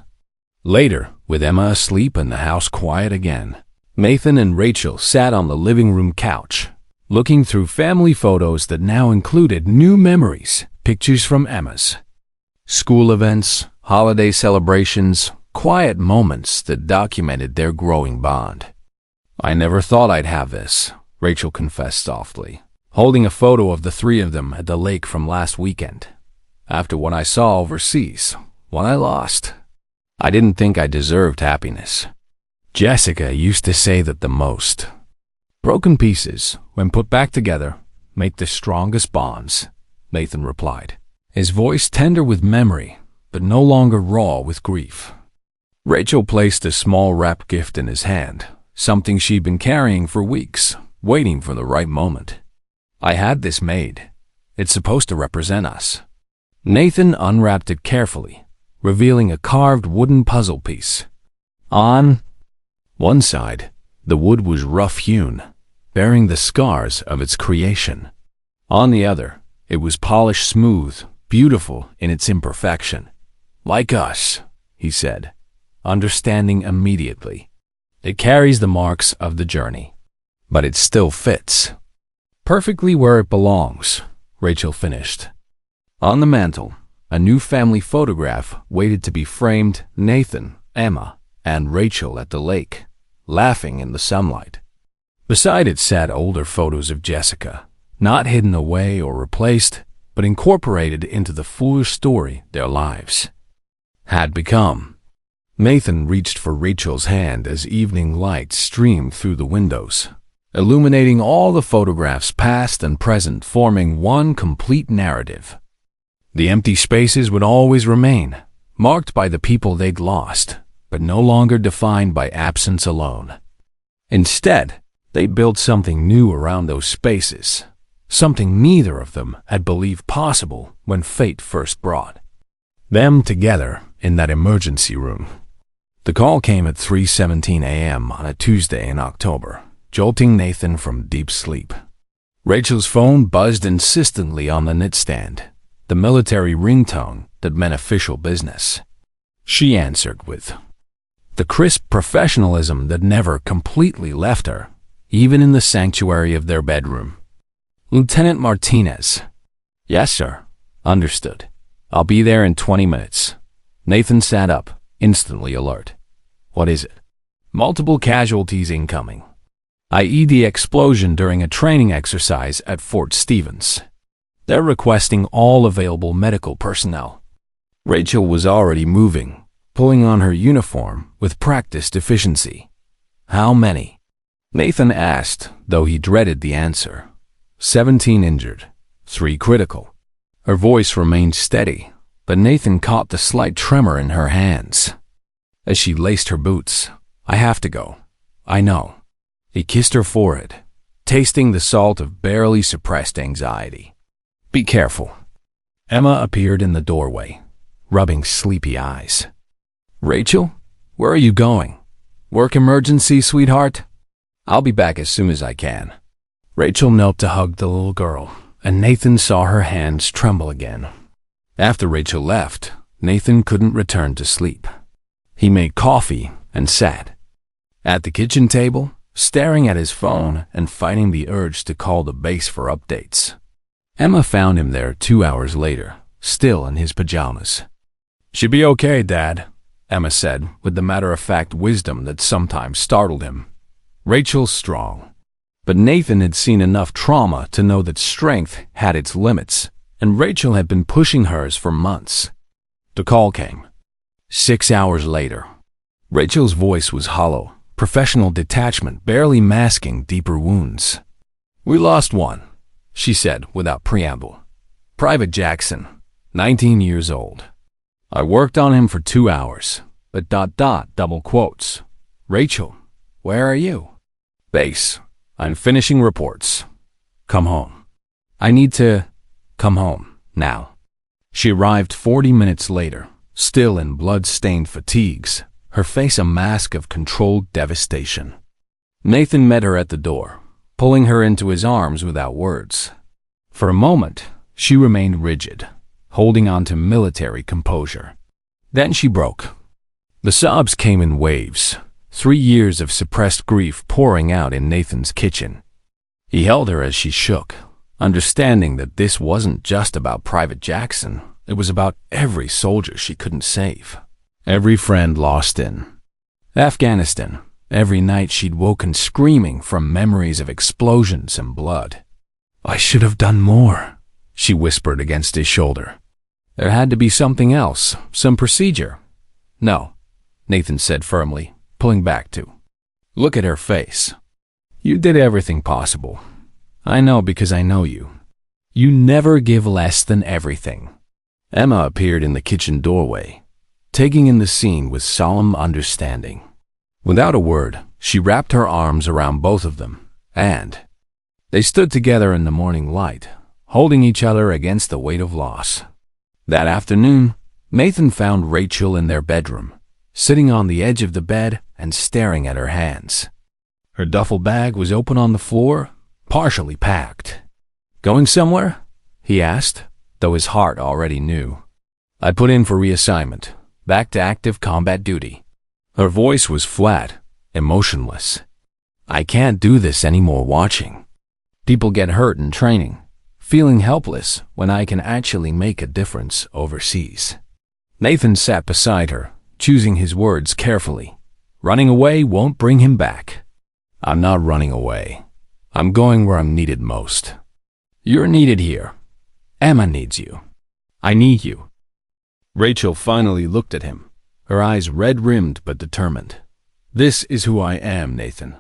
Later, with Emma asleep and the house quiet again, Nathan and Rachel sat on the living room couch, looking through family photos that now included new memories, pictures from Emma's school events, holiday celebrations, quiet moments that documented their growing bond. "I never thought I'd have this," Rachel confessed softly, holding a photo of the three of them at the lake from last weekend. "After what I saw overseas, what I lost, I didn't think I deserved happiness." Jessica used to say that the most broken pieces, when put back together, make the strongest bonds, Nathan replied, his voice tender with memory, but no longer raw with grief. Rachel placed a small wrapped gift in his hand, something she'd been carrying for weeks, waiting for the right moment. "I had this made. It's supposed to represent us." Nathan unwrapped it carefully, revealing a carved wooden puzzle piece. On one side, the wood was rough-hewn, bearing the scars of its creation. On the other, it was polished smooth, beautiful in its imperfection. "Like us," he said, understanding immediately. "It carries the marks of the journey, but it still fits perfectly where it belongs," Rachel finished. On the mantel, a new family photograph waited to be framed. Nathan, Emma, and Rachel at the lake, laughing in the sunlight. Beside it sat older photos of Jessica, not hidden away or replaced, but incorporated into the full story their lives had become. Nathan reached for Rachel's hand as evening light streamed through the windows, illuminating all the photographs past and present, forming one complete narrative. The empty spaces would always remain, marked by the people they'd lost, but no longer defined by absence alone. Instead, they built something new around those spaces, something neither of them had believed possible when fate first brought them together in that emergency room. The call came at 3:17 a.m. on a Tuesday in October, jolting Nathan from deep sleep. Rachel's phone buzzed insistently on the nightstand, the military ringtone that meant official business. She answered with the crisp professionalism that never completely left her, even in the sanctuary of their bedroom. "Lieutenant Martinez." "Yes, sir." "Understood. I'll be there in 20 minutes." Nathan sat up, instantly alert. What is it? Multiple casualties incoming, i.e. the explosion during a training exercise at Fort Stevens. They're requesting all available medical personnel. Rachel was already moving, pulling on her uniform with practiced efficiency. How many? Nathan asked, though he dreaded the answer. 17 injured, 3 critical. Her voice remained steady, but Nathan caught the slight tremor in her hands. As she laced her boots, I have to go. I know. He kissed her forehead, tasting the salt of barely suppressed anxiety. Be careful. Emma appeared in the doorway, rubbing sleepy eyes. Rachel, where are you going? Work emergency, sweetheart? I'll be back as soon as I can. Rachel knelt to hug the little girl, and Nathan saw her hands tremble again. After Rachel left, Nathan couldn't return to sleep. He made coffee and sat at the kitchen table, staring at his phone and fighting the urge to call the base for updates. Emma found him there 2 hours later, still in his pajamas. She'll be okay, Dad, Emma said with the matter-of-fact wisdom that sometimes startled him. Rachel's strong. But Nathan had seen enough trauma to know that strength had its limits, and Rachel had been pushing hers for months. The call came. 6 hours later. Rachel's voice was hollow, professional detachment barely masking deeper wounds. We lost one, she said without preamble. Private Jackson, 19 years old. I worked on him for 2 hours, but ... double quotes. Rachel, where are you? Base. I'm finishing reports. Come home. I need to come home now. She arrived 40 minutes later, still in blood-stained fatigues, her face a mask of controlled devastation. Nathan met her at the door, pulling her into his arms without words. For a moment, she remained rigid, holding on to military composure. Then she broke. The sobs came in waves, 3 years of suppressed grief pouring out in Nathan's kitchen. He held her as she shook, understanding that this wasn't just about Private Jackson. It was about every soldier she couldn't save, every friend lost in Afghanistan, every night she'd woken screaming from memories of explosions and blood. I should have done more, she whispered against his shoulder. There had to be something else, some procedure. No, Nathan said firmly, pulling back to. Look at her face. You did everything possible. I know because I know you. You never give less than everything. Emma appeared in the kitchen doorway, taking in the scene with solemn understanding. Without a word, she wrapped her arms around both of them, and they stood together in the morning light, holding each other against the weight of loss. That afternoon, Nathan found Rachel in their bedroom, sitting on the edge of the bed and staring at her hands. Her duffel bag was open on the floor, partially packed. Going somewhere? He asked, though his heart already knew. I put in for reassignment, back to active combat duty. Her voice was flat, emotionless. I can't do this anymore watching. People get hurt in training, feeling helpless when I can actually make a difference overseas. Nathan sat beside her, choosing his words carefully. Running away won't bring him back. I'm not running away. I'm going where I'm needed most. You're needed here. Emma needs you. I need you. Rachel finally looked at him, her eyes red-rimmed but determined. This is who I am, Nathan.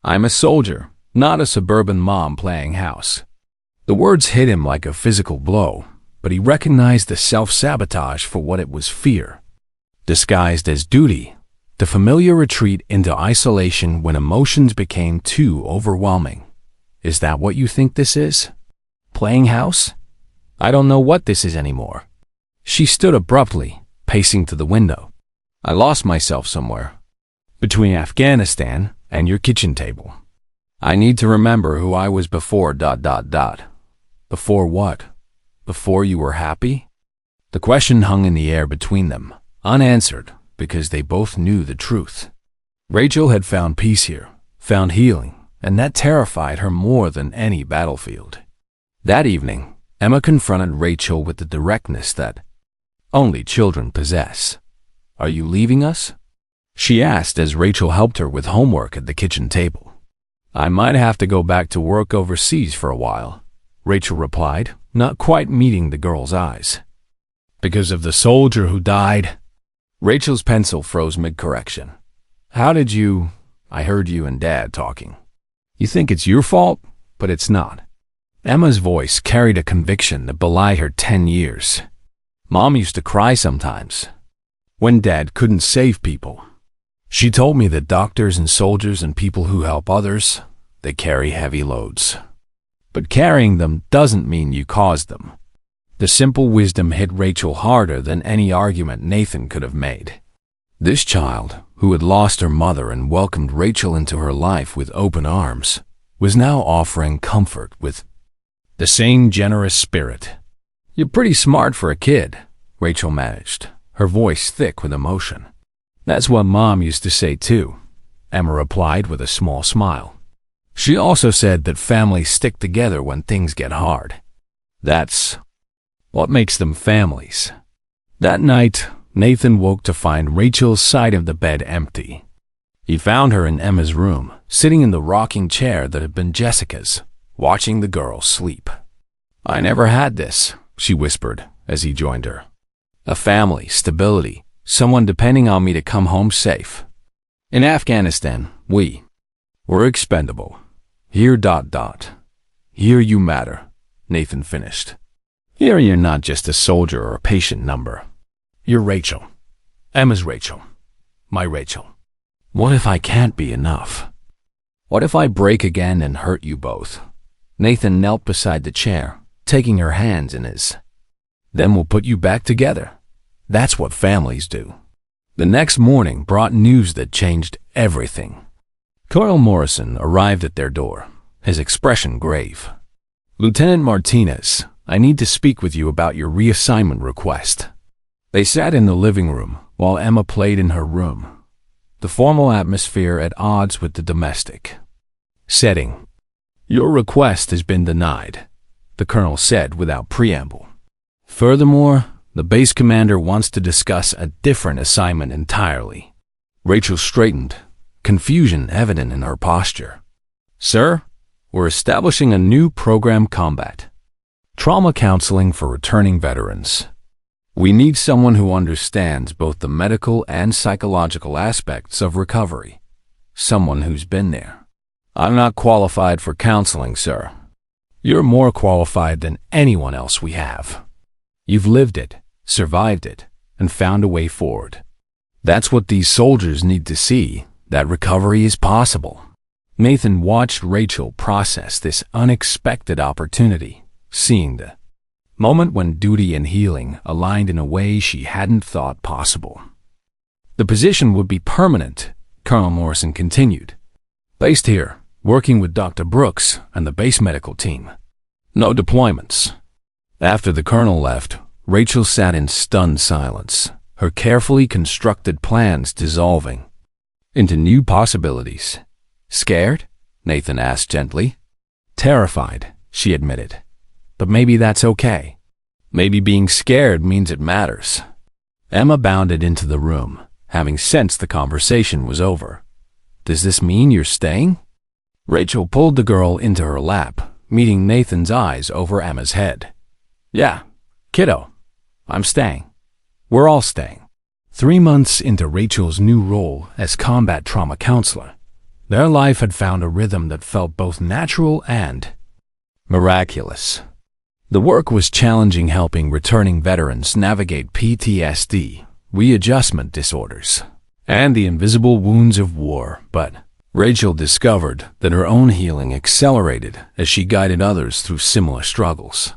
I'm a soldier, not a suburban mom playing house. The words hit him like a physical blow, but he recognized the self-sabotage for what it was: fear. Disguised as duty, the familiar retreat into isolation when emotions became too overwhelming. Is that what you think this is? Playing house? I don't know what this is anymore. She stood abruptly, pacing to the window. I lost myself somewhere. Between Afghanistan and your kitchen table. I need to remember who I was before ... Before what? Before you were happy? The question hung in the air between them, unanswered, because they both knew the truth. Rachel had found peace here, found healing, and that terrified her more than any battlefield. That evening, Emma confronted Rachel with the directness that only children possess. Are you leaving us? She asked as Rachel helped her with homework at the kitchen table. I might have to go back to work overseas for a while, Rachel replied, not quite meeting the girl's eyes. Because of the soldier who died? Rachel's pencil froze mid-correction. How did you... I heard you and Dad talking. You think it's your fault, but it's not. Emma's voice carried a conviction that belied her 10 years. Mom used to cry sometimes, when Dad couldn't save people. She told me that doctors and soldiers and people who help others, they carry heavy loads. But carrying them doesn't mean you caused them. The simple wisdom hit Rachel harder than any argument Nathan could have made. This child, who had lost her mother and welcomed Rachel into her life with open arms, was now offering comfort with the same generous spirit. You're pretty smart for a kid, Rachel managed, her voice thick with emotion. That's what Mom used to say too, Emma replied with a small smile. She also said that families stick together when things get hard. That's what makes them families. That night, Nathan woke to find Rachel's side of the bed empty. He found her in Emma's room, sitting in the rocking chair that had been Jessica's, watching the girl sleep. I never had this, she whispered as he joined her. A family, stability, someone depending on me to come home safe. In Afghanistan, we're expendable. Here ... Here you matter, Nathan finished. Here you're not just a soldier or a patient number. You're Rachel. Emma's Rachel. My Rachel. What if I can't be enough? What if I break again and hurt you both? Nathan knelt beside the chair, taking her hands in his. Then we'll put you back together. That's what families do. The next morning brought news that changed everything. Colonel Morrison arrived at their door, his expression grave. Lieutenant Martinez, I need to speak with you about your reassignment request. They sat in the living room while Emma played in her room, the formal atmosphere at odds with the domestic setting. Your request has been denied, the colonel said without preamble. Furthermore, the base commander wants to discuss a different assignment entirely. Rachel straightened, confusion evident in her posture. Sir, we're establishing a new program combat. Trauma counseling for returning veterans. We need someone who understands both the medical and psychological aspects of recovery. Someone who's been there. I'm not qualified for counseling, sir. You're more qualified than anyone else we have. You've lived it, survived it, and found a way forward. That's what these soldiers need to see, that recovery is possible. Nathan watched Rachel process this unexpected opportunity, seeing the moment when duty and healing aligned in a way she hadn't thought possible. The position would be permanent, Colonel Morrison continued. Based here, working with Dr. Brooks and the base medical team. No deployments. After the colonel left, Rachel sat in stunned silence, her carefully constructed plans dissolving into new possibilities. Scared? Nathan asked gently. Terrified, she admitted. But maybe that's okay. Maybe being scared means it matters. Emma bounded into the room, having sensed the conversation was over. Does this mean you're staying? Rachel pulled the girl into her lap, meeting Nathan's eyes over Emma's head. Yeah, kiddo, I'm staying. We're all staying. 3 months into Rachel's new role as combat trauma counselor, their life had found a rhythm that felt both natural and miraculous. The work was challenging, helping returning veterans navigate PTSD, readjustment disorders, and the invisible wounds of war, but Rachel discovered that her own healing accelerated as she guided others through similar struggles.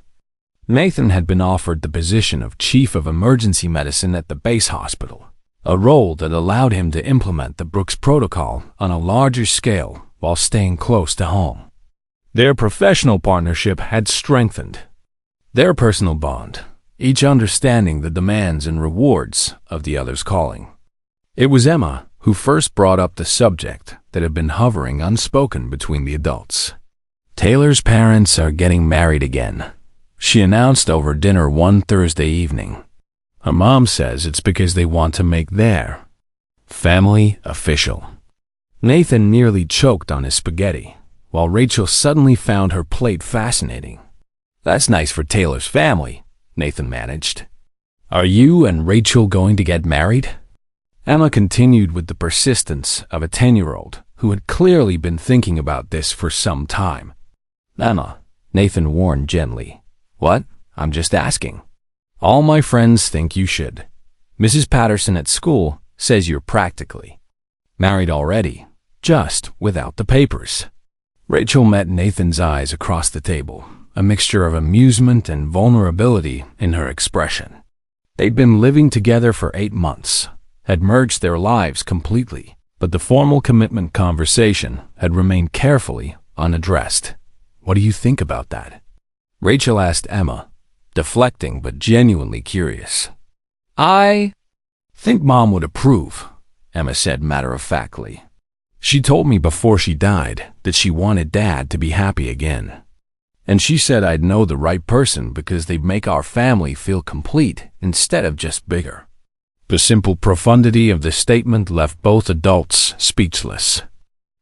Nathan had been offered the position of Chief of Emergency Medicine at the base hospital, a role that allowed him to implement the Brooks Protocol on a larger scale while staying close to home. Their professional partnership had strengthened. Their personal bond, each understanding the demands and rewards of the other's calling. It was Emma who first brought up the subject that had been hovering unspoken between the adults. Taylor's parents are getting married again, she announced over dinner one Thursday evening. Her mom says it's because they want to make their family official. Nathan nearly choked on his spaghetti, while Rachel suddenly found her plate fascinating. That's nice for Taylor's family, Nathan managed. Are you and Rachel going to get married? Emma continued with the persistence of a 10-year-old who had clearly been thinking about this for some time. Emma, Nathan warned gently. What? I'm just asking. All my friends think you should. Mrs. Patterson at school says you're practically married already, just without the papers. Rachel met Nathan's eyes across the table, a mixture of amusement and vulnerability in her expression. They'd been living together for 8 months, had merged their lives completely, but the formal commitment conversation had remained carefully unaddressed. What do you think about that? Rachel asked Emma, deflecting but genuinely curious. I think Mom would approve, Emma said matter-of-factly. She told me before she died that she wanted Dad to be happy again. And she said I'd know the right person because they'd make our family feel complete instead of just bigger. The simple profundity of the statement left both adults speechless.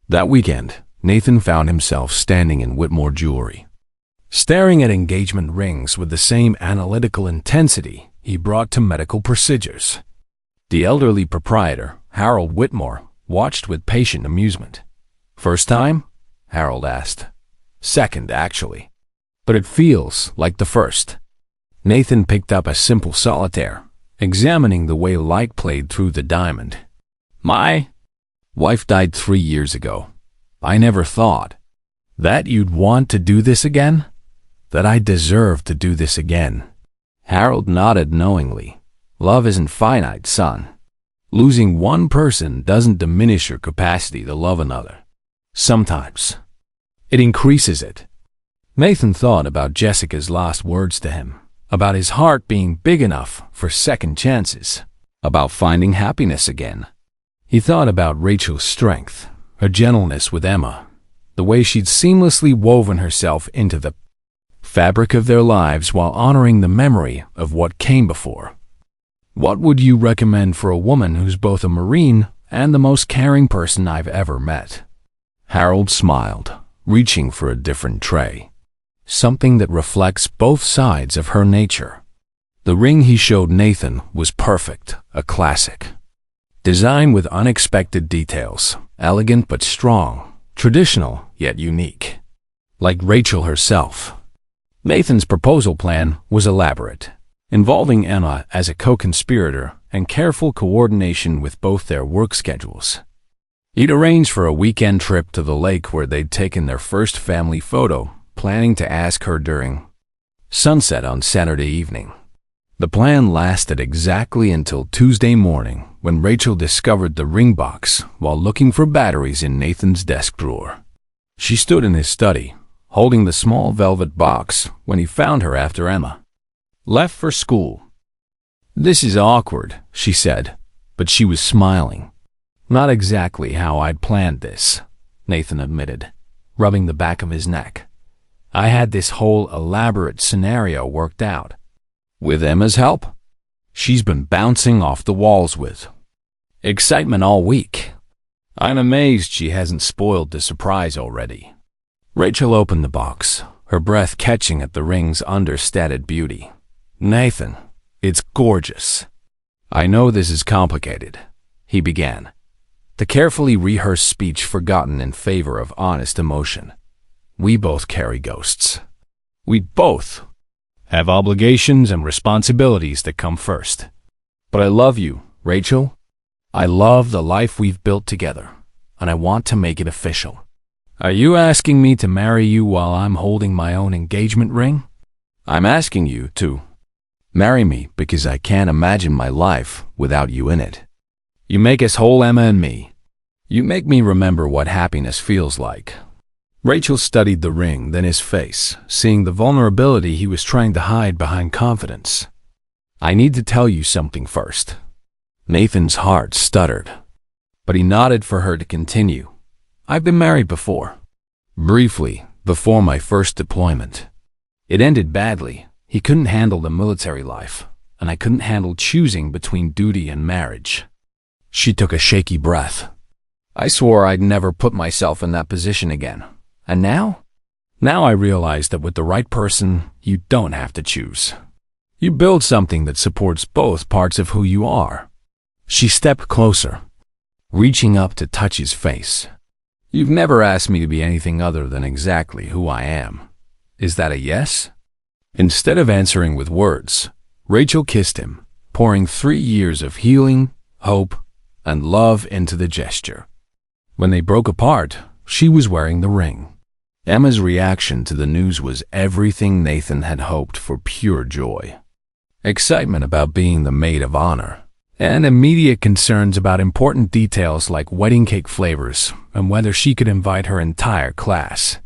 That weekend, Nathan found himself standing in Whitmore Jewelry, staring at engagement rings with the same analytical intensity he brought to medical procedures. The elderly proprietor, Harold Whitmore, watched with patient amusement. First time? Harold asked. Second, actually. But it feels like the first. Nathan picked up a simple solitaire, examining the way light played through the diamond. My wife died 3 years ago. I never thought that you'd want to do this again? That I deserve to do this again? Harold nodded knowingly. Love isn't finite, son. Losing one person doesn't diminish your capacity to love another. Sometimes it increases it. Nathan thought about Jessica's last words to him, about his heart being big enough for second chances, about finding happiness again. He thought about Rachel's strength, her gentleness with Emma, the way she'd seamlessly woven herself into the fabric of their lives while honoring the memory of what came before. What would you recommend for a woman who's both a Marine and the most caring person I've ever met? Harold smiled, reaching for a different tray. Something that reflects both sides of her nature. The ring he showed Nathan was perfect, a classic. Designed with unexpected details, elegant but strong, traditional yet unique. Like Rachel herself. Nathan's proposal plan was elaborate, involving Emma as a co-conspirator and careful coordination with both their work schedules. He'd arranged for a weekend trip to the lake where they'd taken their first family photo, planning to ask her during sunset on Saturday evening. The plan lasted exactly until Tuesday morning when Rachel discovered the ring box while looking for batteries in Nathan's desk drawer. She stood in his study, holding the small velvet box when he found her after Emma left for school. This is awkward, she said, but she was smiling. Not exactly how I'd planned this, Nathan admitted, rubbing the back of his neck. I had this whole elaborate scenario worked out. With Emma's help? She's been bouncing off the walls with excitement all week. I'm amazed she hasn't spoiled the surprise already. Rachel opened the box, her breath catching at the ring's understated beauty. Nathan, it's gorgeous. I know this is complicated, he began, the carefully rehearsed speech forgotten in favor of honest emotion. We both carry ghosts. We both have obligations and responsibilities that come first. But I love you, Rachel. I love the life we've built together, and I want to make it official. Are you asking me to marry you while I'm holding my own engagement ring? I'm asking you to marry me because I can't imagine my life without you in it. You make us whole, Emma and me. You make me remember what happiness feels like. Rachel studied the ring, then his face, seeing the vulnerability he was trying to hide behind confidence. I need to tell you something first. Nathan's heart stuttered, but he nodded for her to continue. I've been married before. Briefly, before my first deployment. It ended badly. He couldn't handle the military life, and I couldn't handle choosing between duty and marriage. She took a shaky breath. I swore I'd never put myself in that position again. And now? Now I realize that with the right person, you don't have to choose. You build something that supports both parts of who you are. She stepped closer, reaching up to touch his face. You've never asked me to be anything other than exactly who I am. Is that a yes? Instead of answering with words, Rachel kissed him, pouring 3 years of healing, hope, and love into the gesture. When they broke apart, she was wearing the ring. Emma's reaction to the news was everything Nathan had hoped for, pure joy. Excitement about being the maid of honor, and immediate concerns about important details like wedding cake flavors and whether she could invite her entire class.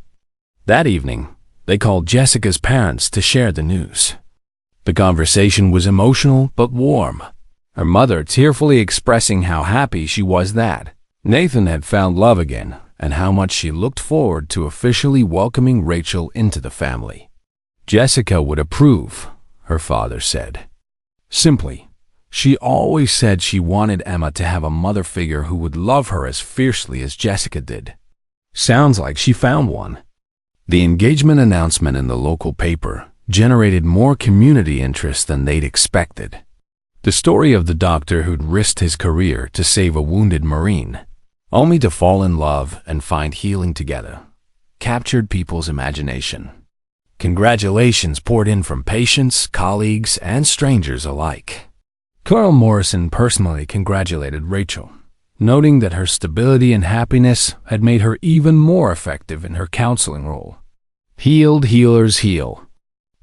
That evening, they called Jessica's parents to share the news. The conversation was emotional but warm, her mother tearfully expressing how happy she was that Nathan had found love again and how much she looked forward to officially welcoming Rachel into the family. Jessica would approve, her father said. Simply, she always said she wanted Emma to have a mother figure who would love her as fiercely as Jessica did. Sounds like she found one. The engagement announcement in the local paper generated more community interest than they'd expected. The story of the doctor who'd risked his career to save a wounded Marine, only to fall in love and find healing together, captured people's imagination. Congratulations poured in from patients, colleagues, and strangers alike. Colonel Morrison personally congratulated Rachel, noting that her stability and happiness had made her even more effective in her counseling role. Healed healers heal.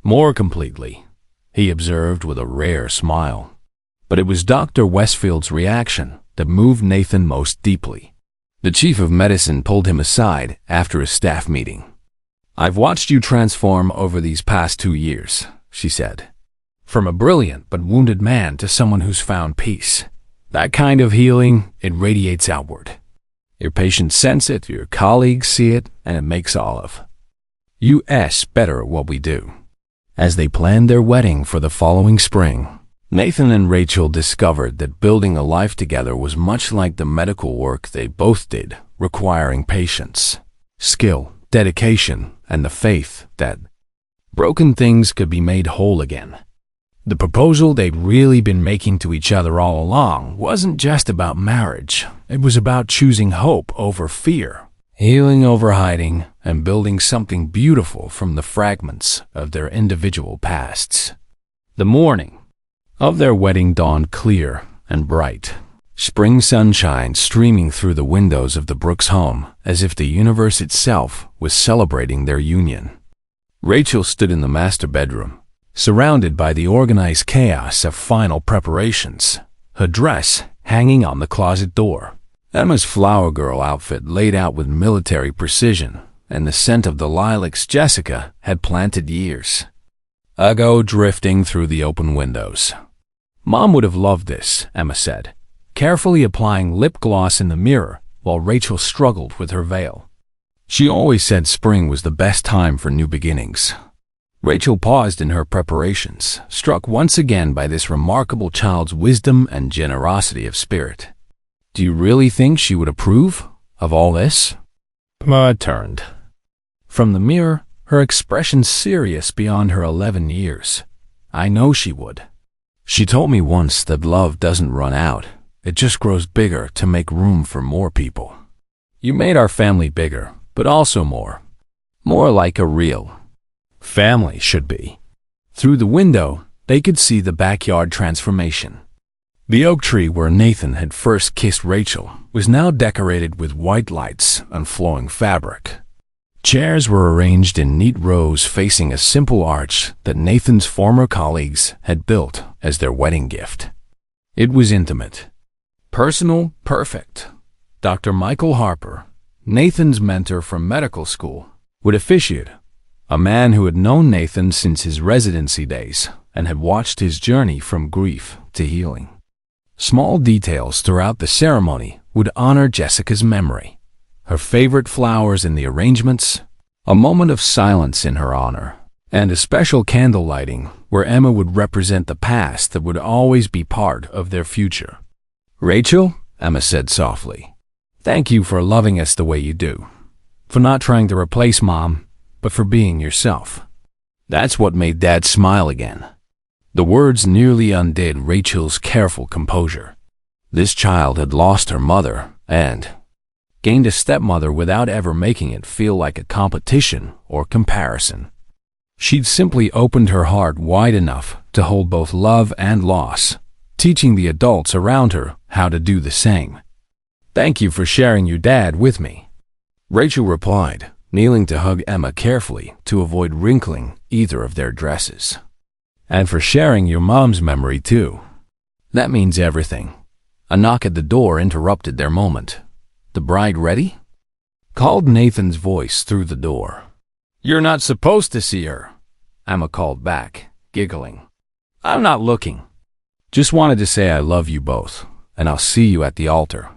More completely, he observed with a rare smile. But it was Dr. Westfield's reaction that moved Nathan most deeply. The chief of medicine pulled him aside after a staff meeting. "I've watched you transform over these past 2 years," she said. "From a brilliant but wounded man to someone who's found peace. That kind of healing, it radiates outward. Your patients sense it, your colleagues see it, and it makes all of us better at what we do." As they planned their wedding for the following spring, Nathan and Rachel discovered that building a life together was much like the medical work they both did, requiring patience, skill, dedication, and the faith that broken things could be made whole again. The proposal they'd really been making to each other all along wasn't just about marriage. It was about choosing hope over fear, healing over hiding, and building something beautiful from the fragments of their individual pasts. The morning of their wedding dawned clear and bright, spring sunshine streaming through the windows of the Brooks home as if the universe itself was celebrating their union. Rachel stood in the master bedroom, surrounded by the organized chaos of final preparations, her dress hanging on the closet door, Emma's flower girl outfit laid out with military precision, and the scent of the lilacs Jessica had planted years ago drifting through the open windows. Mom would have loved this, Emma said, carefully applying lip gloss in the mirror while Rachel struggled with her veil. She always said spring was the best time for new beginnings. Rachel paused in her preparations, struck once again by this remarkable child's wisdom and generosity of spirit. "Do you really think she would approve of all this?" Emma turned from the mirror, her expression serious beyond her 11 years. "I know she would. She told me once that love doesn't run out. It just grows bigger to make room for more people. You made our family bigger, but also more like a real family should be." Through the window, they could see the backyard transformation. The oak tree where Nathan had first kissed Rachel was now decorated with white lights and flowing fabric. Chairs were arranged in neat rows facing a simple arch that Nathan's former colleagues had built as their wedding gift. It was intimate, personal, perfect. Dr. Michael Harper, Nathan's mentor from medical school, would officiate, a man who had known Nathan since his residency days and had watched his journey from grief to healing. Small details throughout the ceremony would honor Jessica's memory. Her favorite flowers in the arrangements, a moment of silence in her honor, and a special candle lighting where Emma would represent the past that would always be part of their future. "Rachel," Emma said softly, "thank you for loving us the way you do, for not trying to replace Mom, but for being yourself." That's what made Dad smile again. The words nearly undid Rachel's careful composure. This child had lost her mother and gained a stepmother without ever making it feel like a competition or comparison. She'd simply opened her heart wide enough to hold both love and loss, teaching the adults around her how to do the same. "Thank you for sharing your dad with me," Rachel replied, kneeling to hug Emma carefully to avoid wrinkling either of their dresses. "And for sharing your mom's memory too. That means everything." A knock at the door interrupted their moment. "The bride ready?" called Nathan's voice through the door. "You're not supposed to see her," Emma called back, giggling. "I'm not looking. Just wanted to say I love you both, and I'll see you at the altar."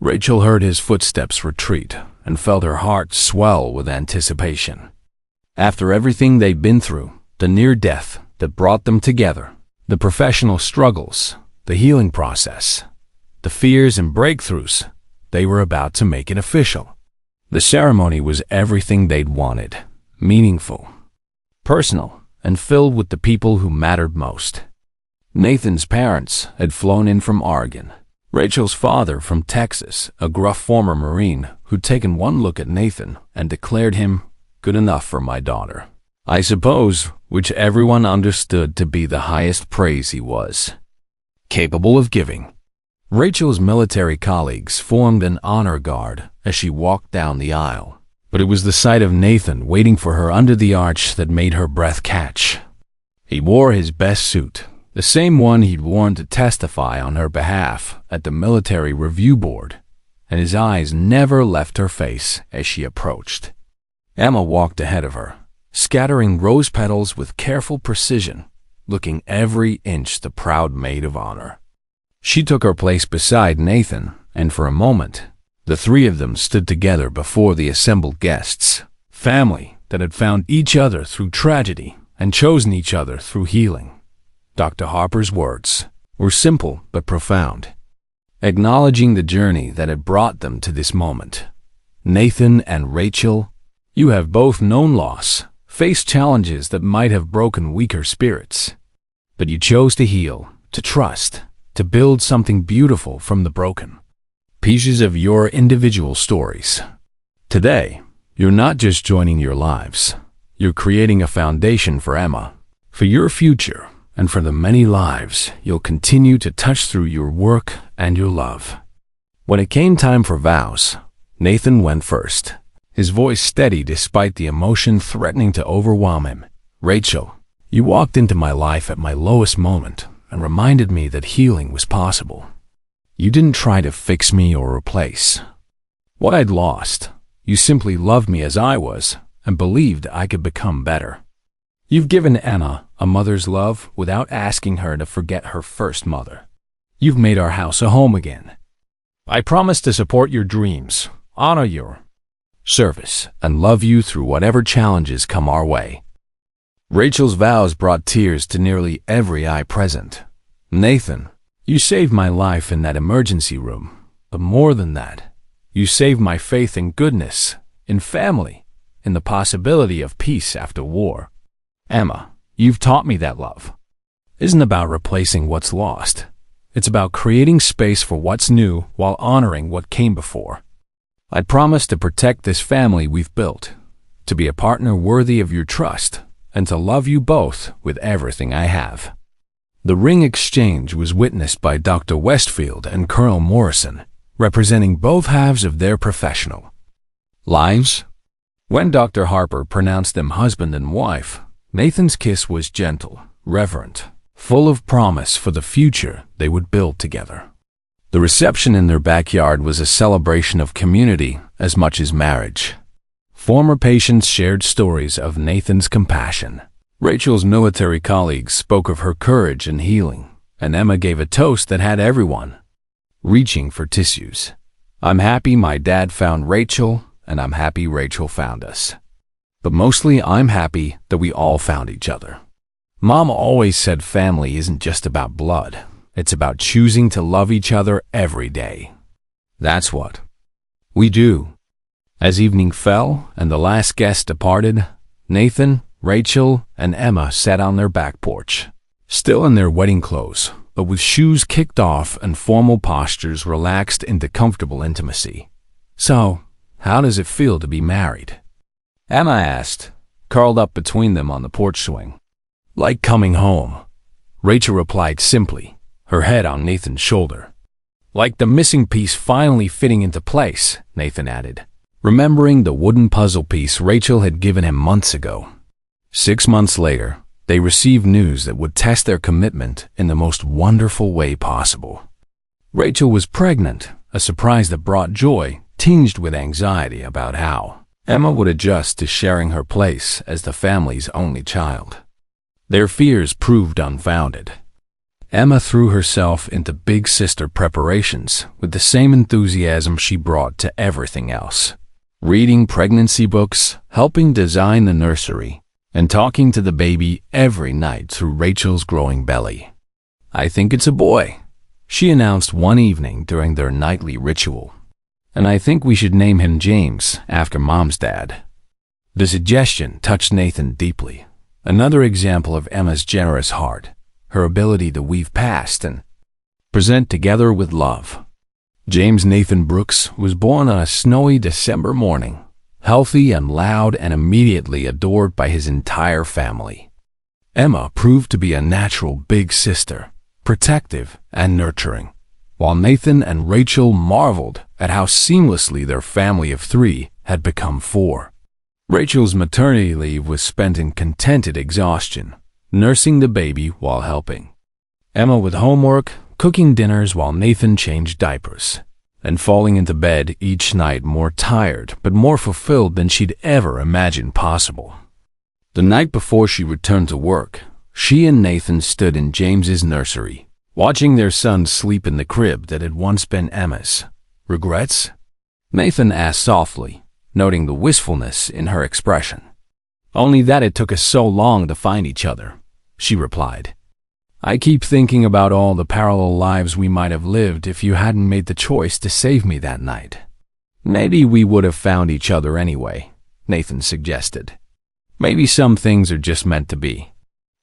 Rachel heard his footsteps retreat and felt her heart swell with anticipation. After everything they'd been through, the near death that brought them together, the professional struggles, the healing process, the fears and breakthroughs, they were about to make it official. The ceremony was everything they'd wanted, meaningful, personal, and filled with the people who mattered most. Nathan's parents had flown in from Oregon. Rachel's father from Texas, a gruff former Marine who'd taken one look at Nathan and declared him good enough for my daughter, I suppose, which everyone understood to be the highest praise he was capable of giving. Rachel's military colleagues formed an honor guard as she walked down the aisle, but it was the sight of Nathan waiting for her under the arch that made her breath catch. He wore his best suit, the same one he'd worn to testify on her behalf at the military review board, and his eyes never left her face as she approached. Emma walked ahead of her, scattering rose petals with careful precision, looking every inch the proud maid of honor. She took her place beside Nathan, and for a moment, the three of them stood together before the assembled guests, family that had found each other through tragedy and chosen each other through healing. Dr. Harper's words were simple but profound, acknowledging the journey that had brought them to this moment. Nathan and Rachel, you have both known loss, faced challenges that might have broken weaker spirits, but you chose to heal, to trust, to build something beautiful from the broken. Pieces of your individual stories. Today, you're not just joining your lives, you're creating a foundation for Emma, for your future, and for the many lives you'll continue to touch through your work and your love. When it came time for vows, Nathan went first, his voice steady despite the emotion threatening to overwhelm him. "Rachel, you walked into my life at my lowest moment and reminded me that healing was possible. You didn't try to fix me or replace what I'd lost. You simply loved me as I was and believed I could become better. You've given Emma a mother's love without asking her to forget her first mother. You've made our house a home again. I promise to support your dreams, honor your service, and love you through whatever challenges come our way." Rachel's vows brought tears to nearly every eye present. "Nathan, you saved my life in that emergency room, but more than that, you saved my faith in goodness, in family, in the possibility of peace after war. Emma, you've taught me that love isn't about replacing what's lost. It's about creating space for what's new while honoring what came before. I promise to protect this family we've built, to be a partner worthy of your trust, and to love you both with everything I have." The ring exchange was witnessed by Dr. Westfield and Colonel Morrison, representing both halves of their professional lives. When Dr. Harper pronounced them husband and wife, Nathan's kiss was gentle, reverent, full of promise for the future they would build together. The reception in their backyard was a celebration of community as much as marriage. Former patients shared stories of Nathan's compassion. Rachel's military colleagues spoke of her courage and healing, and Emma gave a toast that had everyone reaching for tissues. "I'm happy my dad found Rachel, and I'm happy Rachel found us. But mostly I'm happy that we all found each other. Mom always said family isn't just about blood. It's about choosing to love each other every day. That's what we do. As evening fell and the last guest departed, Nathan, Rachel, and Emma sat on their back porch, still in their wedding clothes, but with shoes kicked off and formal postures relaxed into comfortable intimacy. "So, how does it feel to be married?" Emma asked, curled up between them on the porch swing. "Like coming home," Rachel replied simply, her head on Nathan's shoulder. "Like the missing piece finally fitting into place," Nathan added, remembering the wooden puzzle piece Rachel had given him months ago. 6 months later, they received news that would test their commitment in the most wonderful way possible. Rachel was pregnant, a surprise that brought joy, tinged with anxiety about how Emma would adjust to sharing her place as the family's only child. Their fears proved unfounded. Emma threw herself into big sister preparations with the same enthusiasm she brought to everything else, reading pregnancy books, helping design the nursery, and talking to the baby every night through Rachel's growing belly. "I think it's a boy," she announced one evening during their nightly ritual. "And I think we should name him James, after Mom's dad." The suggestion touched Nathan deeply. Another example of Emma's generous heart, her ability to weave past and present together with love. James Nathan Brooks was born on a snowy December morning, healthy and loud and immediately adored by his entire family. Emma proved to be a natural big sister, protective and nurturing, while Nathan and Rachel marveled at how seamlessly their family of 3 had become 4. Rachel's maternity leave was spent in contented exhaustion, nursing the baby while helping Emma with homework, cooking dinners while Nathan changed diapers, and falling into bed each night more tired but more fulfilled than she'd ever imagined possible. The night before she returned to work, she and Nathan stood in James's nursery, watching their son sleep in the crib that had once been Emma's. "Regrets?" Nathan asked softly, noting the wistfulness in her expression. "Only that it took us so long to find each other," she replied. "I keep thinking about all the parallel lives we might have lived if you hadn't made the choice to save me that night." "Maybe we would have found each other anyway," Nathan suggested. "Maybe some things are just meant to be."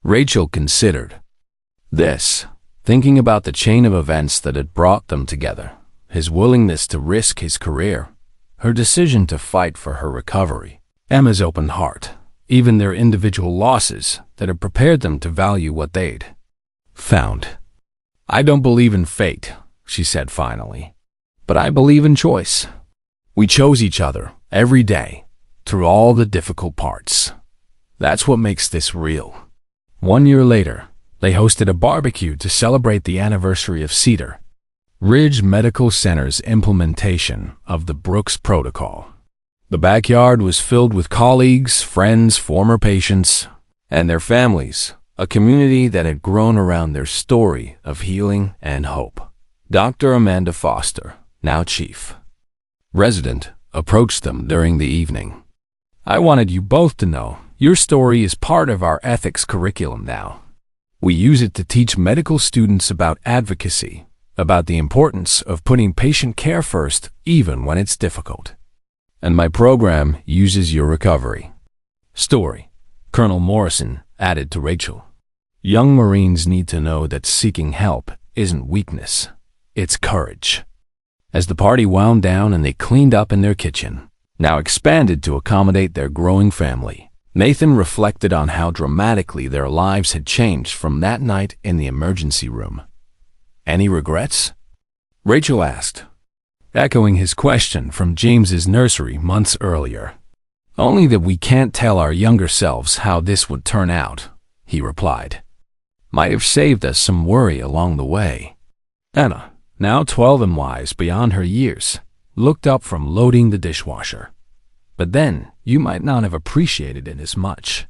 Rachel considered this, thinking about the chain of events that had brought them together, his willingness to risk his career, her decision to fight for her recovery, Emma's open heart, even their individual losses that had prepared them to value what they'd found. "I don't believe in fate," she said finally, "but I believe in choice. We chose each other every day, through all the difficult parts. That's what makes this real." 1 year later, they hosted a barbecue to celebrate the anniversary of Cedar Ridge Medical Center's implementation of the Brooks Protocol. The backyard was filled with colleagues, friends, former patients, and their families, a community that had grown around their story of healing and hope. Dr. Amanda Foster, now chief resident, approached them during the evening. "I wanted you both to know your story is part of our ethics curriculum now. We use it to teach medical students about advocacy, about the importance of putting patient care first even when it's difficult. And my program uses your recovery story," Colonel Morrison added to Rachel. "Young Marines need to know that seeking help isn't weakness, it's courage." As the party wound down and they cleaned up in their kitchen, now expanded to accommodate their growing family, Nathan reflected on how dramatically their lives had changed from that night in the emergency room. "Any regrets?" Rachel asked, echoing his question from James's nursery months earlier. "Only that we can't tell our younger selves how this would turn out," he replied. "Might have saved us some worry along the way." Emma, now 12 and wise beyond her years, looked up from loading the dishwasher. "But then, you might not have appreciated it as much.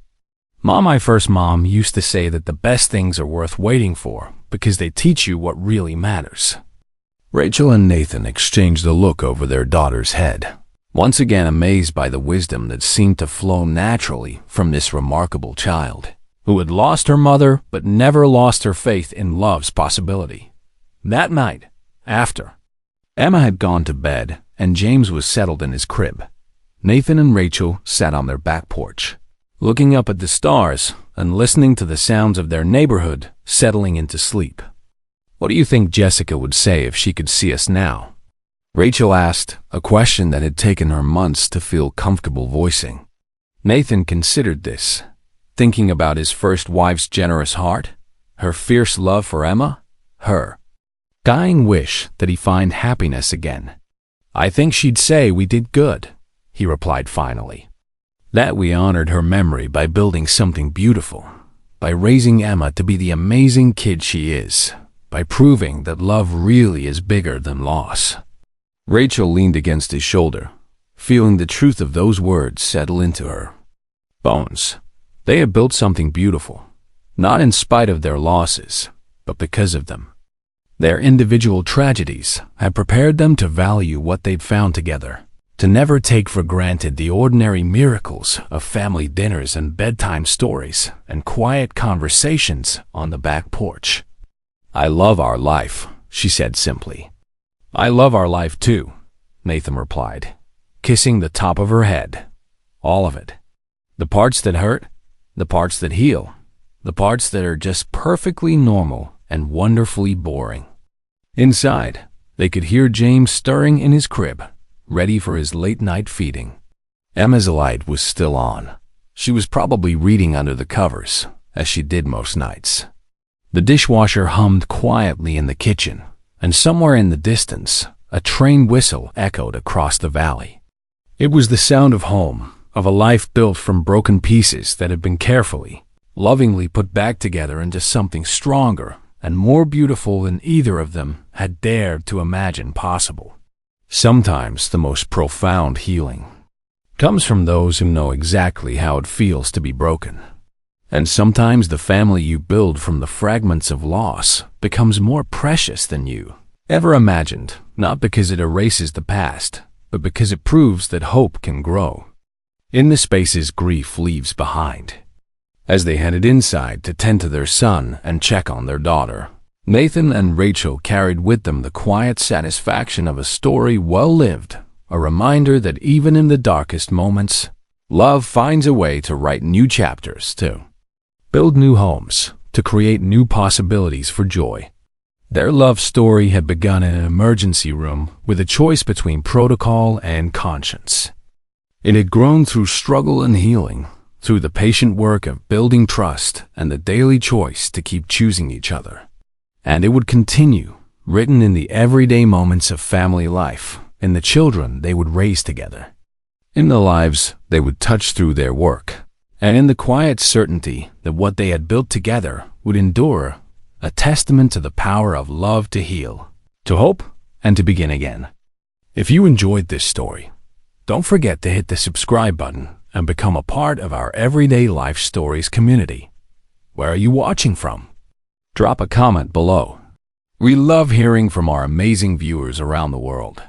My first mom used to say that the best things are worth waiting for because they teach you what really matters." Rachel and Nathan exchanged a look over their daughter's head, once again amazed by the wisdom that seemed to flow naturally from this remarkable child. who had lost her mother but never lost her faith in love's possibility. That night, after Emma had gone to bed and James was settled in his crib, Nathan and Rachel sat on their back porch, looking up at the stars and listening to the sounds of their neighborhood settling into sleep. "What do you think Jessica would say if she could see us now?" Rachel asked, a question that had taken her months to feel comfortable voicing. Nathan considered this, thinking about his first wife's generous heart, her fierce love for Emma, her dying wish that he find happiness again. "I think she'd say we did good," he replied finally. "That we honored her memory by building something beautiful, by raising Emma to be the amazing kid she is, by proving that love really is bigger than loss." Rachel leaned against his shoulder, feeling the truth of those words settle into her bones. They had built something beautiful, not in spite of their losses, but because of them. Their individual tragedies had prepared them to value what they'd found together, to never take for granted the ordinary miracles of family dinners and bedtime stories and quiet conversations on the back porch. "I love our life," she said simply. "I love our life too," Nathan replied, kissing the top of her head. "All of it. The parts that hurt, the parts that heal, the parts that are just perfectly normal and wonderfully boring." Inside, they could hear James stirring in his crib, ready for his late-night feeding. Emma's light was still on. She was probably reading under the covers, as she did most nights. The dishwasher hummed quietly in the kitchen, and somewhere in the distance, a train whistle echoed across the valley. It was the sound of home, of a life built from broken pieces that had been carefully, lovingly put back together into something stronger and more beautiful than either of them had dared to imagine possible. Sometimes the most profound healing comes from those who know exactly how it feels to be broken. And sometimes the family you build from the fragments of loss becomes more precious than you ever imagined, not because it erases the past, but because it proves that hope can grow in the spaces grief leaves behind. As they headed inside to tend to their son and check on their daughter, Nathan and Rachel carried with them the quiet satisfaction of a story well lived, a reminder that even in the darkest moments, love finds a way to write new chapters, to build new homes, to create new possibilities for joy. Their love story had begun in an emergency room with a choice between protocol and conscience. It had grown through struggle and healing, through the patient work of building trust and the daily choice to keep choosing each other. And it would continue, written in the everyday moments of family life, in the children they would raise together, in the lives they would touch through their work, and in the quiet certainty that what they had built together would endure, a testament to the power of love to heal, to hope, and to begin again. If you enjoyed this story, don't forget to hit the subscribe button and become a part of our Everyday Life Stories community. Where are you watching from? Drop a comment below. We love hearing from our amazing viewers around the world.